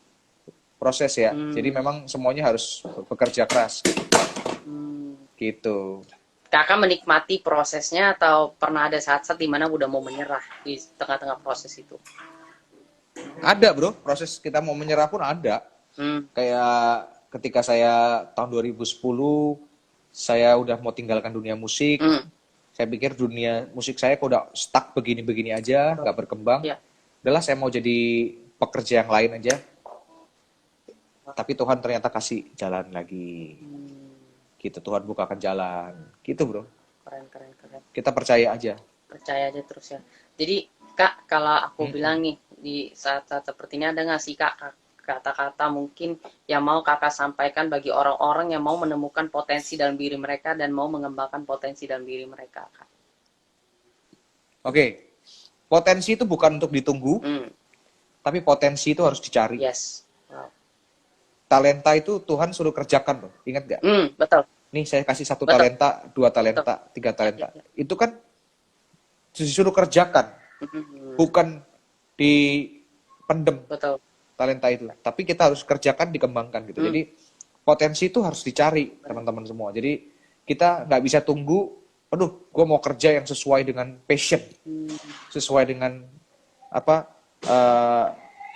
proses ya. Jadi memang semuanya harus bekerja keras gitu. Kakak menikmati prosesnya atau pernah ada saat-saat dimana udah mau menyerah di tengah-tengah proses itu? Ada bro, proses kita mau menyerah pun ada. Kayak ketika saya tahun 2010, saya udah mau tinggalkan dunia musik. Saya pikir dunia musik saya kok udah stuck begini-begini aja, nggak berkembang. Ya. Udahlah saya mau jadi pekerja yang lain aja. Tapi Tuhan ternyata kasih jalan lagi. Gitu, Tuhan bukakan jalan. Gitu bro. Keren. Kita percaya aja. Percaya aja terus ya. Jadi Kak, kalau aku bilang nih, di saat-saat seperti ini ada nggak sih Kak kata-kata mungkin yang mau kakak sampaikan bagi orang-orang yang mau menemukan potensi dalam diri mereka dan mau mengembangkan potensi dalam diri mereka, Kak? Oke. Potensi itu bukan untuk ditunggu, tapi potensi itu harus dicari. Yes. Wow. Talenta itu Tuhan suruh kerjakan loh. Ingat gak? Betul. Nih saya kasih 1 Betul. talenta, 2 talenta, 3 talenta. Itu kan disuruh kerjakan. Bukan dipendem. Betul. Talenta itu. Tapi kita harus kerjakan, dikembangkan gitu. Jadi potensi itu harus dicari teman-teman semua. Jadi kita nggak bisa tunggu, aduh, gue mau kerja yang sesuai dengan passion, sesuai dengan apa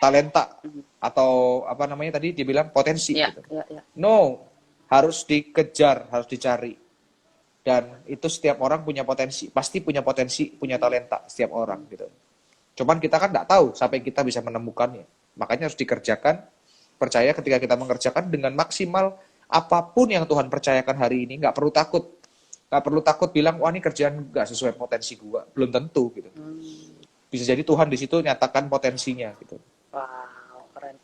talenta atau apa namanya tadi dia bilang potensi. Ya, gitu. ya. No, harus dikejar, harus dicari. Dan itu setiap orang punya potensi, pasti punya potensi, punya talenta setiap orang gitu. Cuman kita kan nggak tahu sampai kita bisa menemukannya. Makanya harus dikerjakan. Percaya ketika kita mengerjakan dengan maksimal apapun yang Tuhan percayakan hari ini, nggak perlu takut. Nggak perlu takut bilang, wah ini kerjaan nggak sesuai potensi gua. Belum tentu gitu. Bisa jadi Tuhan di situ nyatakan potensinya gitu. Wow, keren.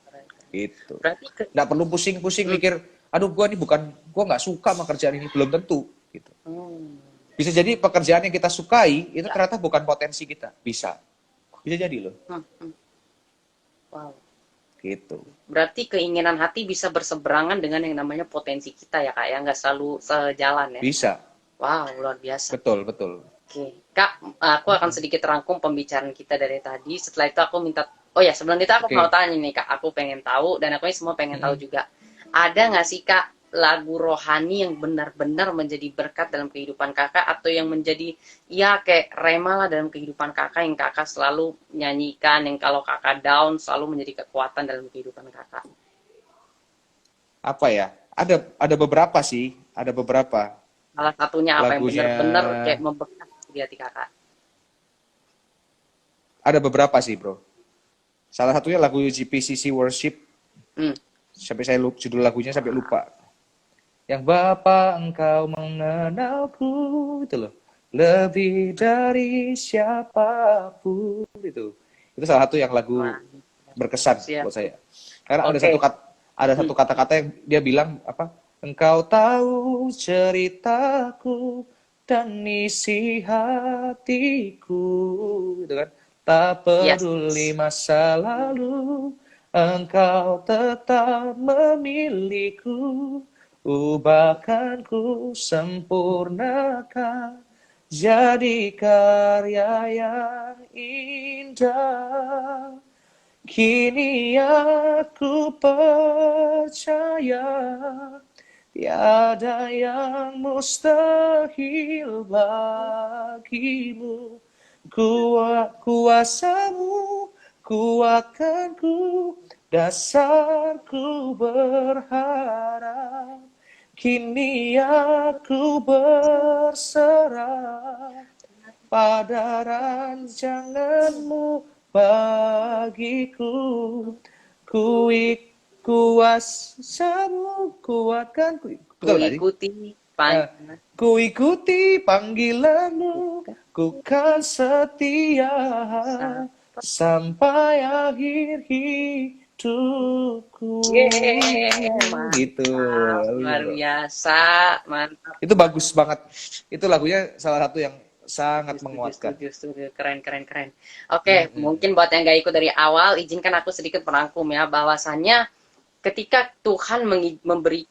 Gitu. Berarti Nggak perlu pusing-pusing mikir, aduh gua nggak suka sama kerjaan ini. Belum tentu gitu. Bisa jadi pekerjaan yang kita sukai itu ternyata bukan potensi kita. Bisa jadi loh. Wow. Gitu. Berarti keinginan hati bisa berseberangan dengan yang namanya potensi kita ya Kak, ya nggak selalu sejalan ya? Bisa. Wow, luar biasa. Betul. Oke, Kak, aku akan sedikit rangkum pembicaraan kita dari tadi. Setelah itu aku minta, oh ya sebelum itu aku mau tanya nih Kak, aku pengen tahu dan aku semua pengen tahu juga. Ada nggak sih Kak lagu rohani yang benar-benar menjadi berkat dalam kehidupan Kakak, atau yang menjadi ya kayak rema lah dalam kehidupan Kakak, yang Kakak selalu nyanyikan, yang kalau Kakak down selalu menjadi kekuatan dalam kehidupan Kakak? Apa ya? Ada beberapa sih, ada beberapa Salah satunya apa yang lagunya. benar-benar kayak membekas di hati Kakak? Ada beberapa sih, bro. Salah satunya lagu GPCC Worship. Hmm. Sampai saya lupa judul lagunya, sampai lupa. Yang Bapa engkau mengenalku, itu loh. Lebih dari siapapun itu. Itu salah satu yang lagu Wah, berkesan siap. buat saya. Karena Oke. ada satu kata-kata yang dia bilang apa? Engkau tahu ceritaku dan isi hatiku, gitu kan? Tak Yes. peduli masa lalu, engkau tetap memiliku. Ubahkanku, sempurnakan, jadi karya yang indah. Kini aku percaya tiada yang mustahil bagimu. Kuasamu kuatkanku, dasarku berharap. Kini aku berserah pada rancanganmu bagiku. Kuasamu kuatkanku. Ku Betul gak sih? ikuti panggilan. Ku ikuti panggilanmu, ku kan setia sampai akhir hidupku. Yeay, Gitu. mantap, Lagunya, luar bro. biasa, mantap. Itu bagus banget. Itu lagunya salah satu yang sangat Setuju, menguatkan. setuju, setuju. Keren, keren, keren. Oke, mungkin buat yang gak ikut dari awal, izinkan aku sedikit merangkum ya, bahwasannya ketika Tuhan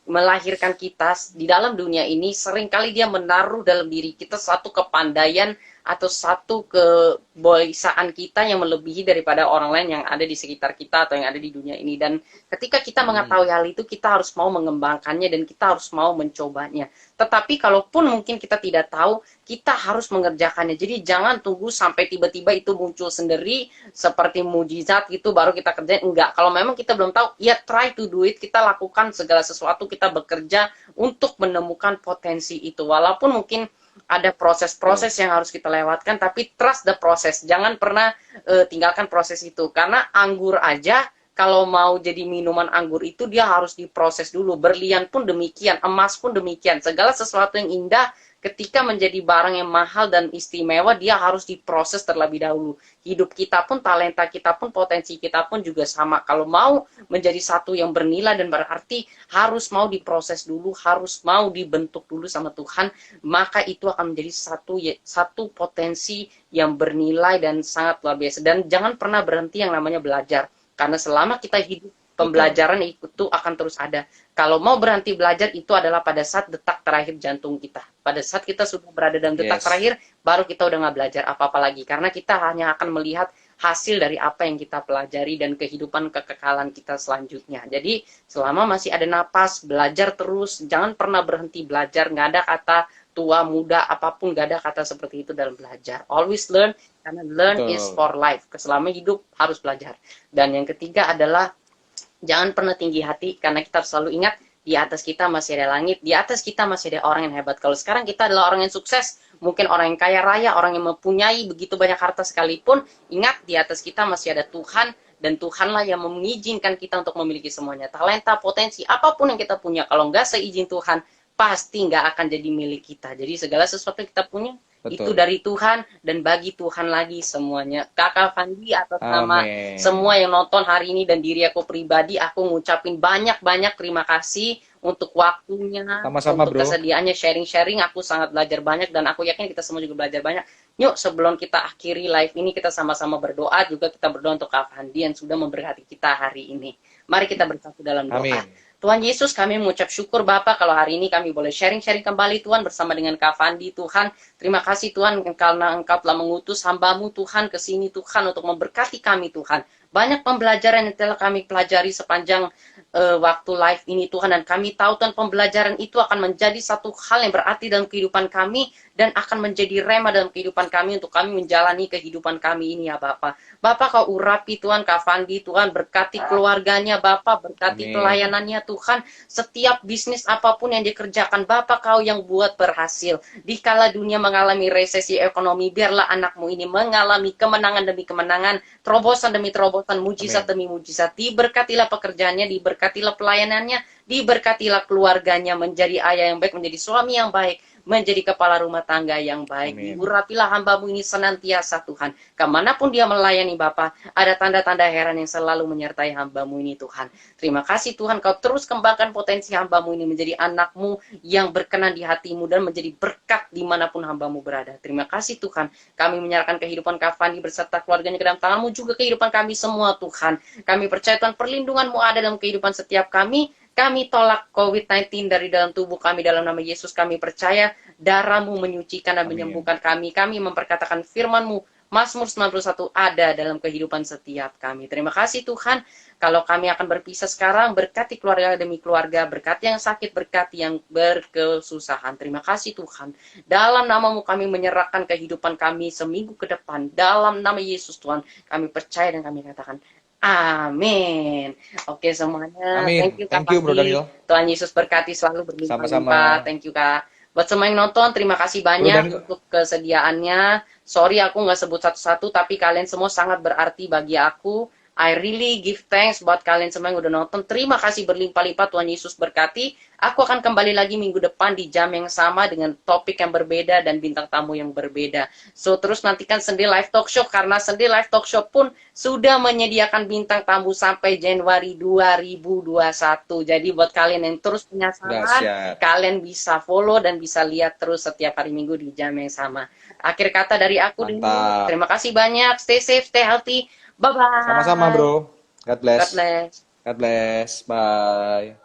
melahirkan kita di dalam dunia ini, seringkali Dia menaruh dalam diri kita satu kepandaian atau satu keboisaan kita yang melebihi daripada orang lain yang ada di sekitar kita atau yang ada di dunia ini. Dan ketika kita mengetahui hal itu, kita harus mau mengembangkannya dan kita harus mau mencobanya. Tetapi kalaupun mungkin kita tidak tahu, kita harus mengerjakannya. Jadi jangan tunggu sampai tiba-tiba itu muncul sendiri seperti mujizat gitu baru kita kerjain. Enggak. Kalau memang kita belum tahu, ya try to do it. Kita lakukan segala sesuatu, kita bekerja untuk menemukan potensi itu. Walaupun mungkin ada proses-proses yang harus kita lewatkan, tapi trust the process. Jangan pernah tinggalkan proses itu. Karena anggur aja, kalau mau jadi minuman anggur itu dia harus diproses dulu. Berlian pun demikian, emas pun demikian. Segala sesuatu yang indah ketika menjadi barang yang mahal dan istimewa, dia harus diproses terlebih dahulu. Hidup kita pun, talenta kita pun, potensi kita pun juga sama. Kalau mau menjadi satu yang bernilai dan berarti, harus mau diproses dulu, harus mau dibentuk dulu sama Tuhan, maka itu akan menjadi satu potensi yang bernilai dan sangat luar biasa. Dan jangan pernah berhenti yang namanya belajar. Karena selama kita hidup, pembelajaran itu akan terus ada. Kalau mau berhenti belajar, itu adalah pada saat detak terakhir jantung kita. Pada saat kita sudah berada dalam detak terakhir, baru kita udah nggak belajar apa-apa lagi. Karena kita hanya akan melihat hasil dari apa yang kita pelajari dan kehidupan kekekalan kita selanjutnya. Jadi selama masih ada napas, belajar terus. Jangan pernah berhenti belajar. Nggak ada kata tua, muda, apapun. Nggak ada kata seperti itu dalam belajar. Always learn, karena learn is for life. Selama hidup harus belajar. Dan yang ketiga adalah jangan pernah tinggi hati, karena kita harus selalu ingat, di atas kita masih ada langit, di atas kita masih ada orang yang hebat. Kalau sekarang kita adalah orang yang sukses, mungkin orang yang kaya raya, orang yang mempunyai begitu banyak harta sekalipun, ingat di atas kita masih ada Tuhan, dan Tuhanlah yang mengizinkan kita untuk memiliki semuanya. Talenta, potensi, apapun yang kita punya, kalau nggak seizin Tuhan, pasti nggak akan jadi milik kita. Jadi segala sesuatu yang kita punya, itu dari Tuhan dan bagi Tuhan lagi semuanya. Kakak Fandi atas nama semua yang nonton hari ini dan diri aku pribadi, aku ngucapin banyak-banyak terima kasih untuk waktunya, Sama-sama, untuk bro. kesediaannya sharing-sharing. Aku sangat belajar banyak dan aku yakin kita semua juga belajar banyak. Yuk sebelum kita akhiri live ini, kita sama-sama berdoa. Juga kita berdoa untuk Kak Fandi yang sudah memberkati kita hari ini. Mari kita bersatu dalam doa. Amin. Tuhan Yesus, kami mengucap syukur Bapa kalau hari ini kami boleh sharing-sharing kembali Tuhan bersama dengan Kak Fandi. Tuhan, terima kasih Tuhan karena Engkau telah mengutus hamba-Mu Tuhan ke sini Tuhan untuk memberkati kami Tuhan. Banyak pembelajaran yang telah kami pelajari sepanjang waktu live ini Tuhan, dan kami tahu Tuhan pembelajaran itu akan menjadi satu hal yang berarti dalam kehidupan kami dan akan menjadi rema dalam kehidupan kami untuk kami menjalani kehidupan kami ini ya Bapak. Bapak kau urapi Tuhan Kak Fandi, Tuhan berkati keluarganya Bapak, berkati Amin. pelayanannya Tuhan, setiap bisnis apapun yang dikerjakan Bapak kau yang buat berhasil. Dikala dunia mengalami resesi ekonomi, biarlah anakmu ini mengalami kemenangan demi kemenangan, terobosan demi terobosan, mujizat Amin. demi mujizat. Diberkatilah pekerjaannya, diberkatilah pelayanannya, diberkatilah keluarganya, menjadi ayah yang baik, menjadi suami yang baik, menjadi kepala rumah tangga yang baik. Amin. Diurapilah hambamu ini senantiasa Tuhan. Kemanapun dia melayani Bapa, ada tanda-tanda heran yang selalu menyertai hambamu ini Tuhan. Terima kasih Tuhan, kau terus kembangkan potensi hambamu ini menjadi anakmu yang berkenan di hatimu dan menjadi berkat dimanapun hambamu berada. Terima kasih Tuhan, kami menyerahkan kehidupan Kak Fandi beserta keluarganya ke dalam tanganmu, juga kehidupan kami semua Tuhan. Kami percaya Tuhan perlindunganmu ada dalam kehidupan setiap kami. Kami tolak COVID-19 dari dalam tubuh kami dalam nama Yesus. Kami percaya darahmu menyucikan dan Amin. menyembuhkan kami. Kami memperkatakan firman-Mu, Mazmur 91 ada dalam kehidupan setiap kami. Terima kasih Tuhan. Kalau kami akan berpisah sekarang, berkati keluarga demi keluarga, berkati yang sakit, berkati yang berkesusahan. Terima kasih Tuhan. Dalam nama-Mu kami menyerahkan kehidupan kami seminggu ke depan. Dalam nama Yesus Tuhan, kami percaya dan kami katakan, amin. Oke semuanya, thank Amin. you Kak Thank you Bro Fandi. Daniel. Tuhan Yesus berkati selalu berlimpah-limpah. Sama-sama. Thank you Kak. Buat semua yang nonton, terima kasih Bro banyak Daniel. untuk kesediaannya. Sorry aku nggak sebut satu-satu, tapi kalian semua sangat berarti bagi aku. I really give thanks buat kalian semua yang udah nonton. Terima kasih berlimpah-limpah, Tuhan Yesus berkati. Aku akan kembali lagi minggu depan di jam yang sama dengan topik yang berbeda dan bintang tamu yang berbeda. So, terus nantikan Sunday Live Talk Show, karena Sunday Live Talk Show pun sudah menyediakan bintang tamu sampai Januari 2021. Jadi buat kalian yang terus penasaran, Dahsyat. kalian bisa follow dan bisa lihat terus setiap hari Minggu di jam yang sama. Akhir kata dari aku dulu. Mantap. Terima kasih banyak. Stay safe, stay healthy. Bye-bye. Sama-sama Bro. God bless. God bless. God bless. Bye.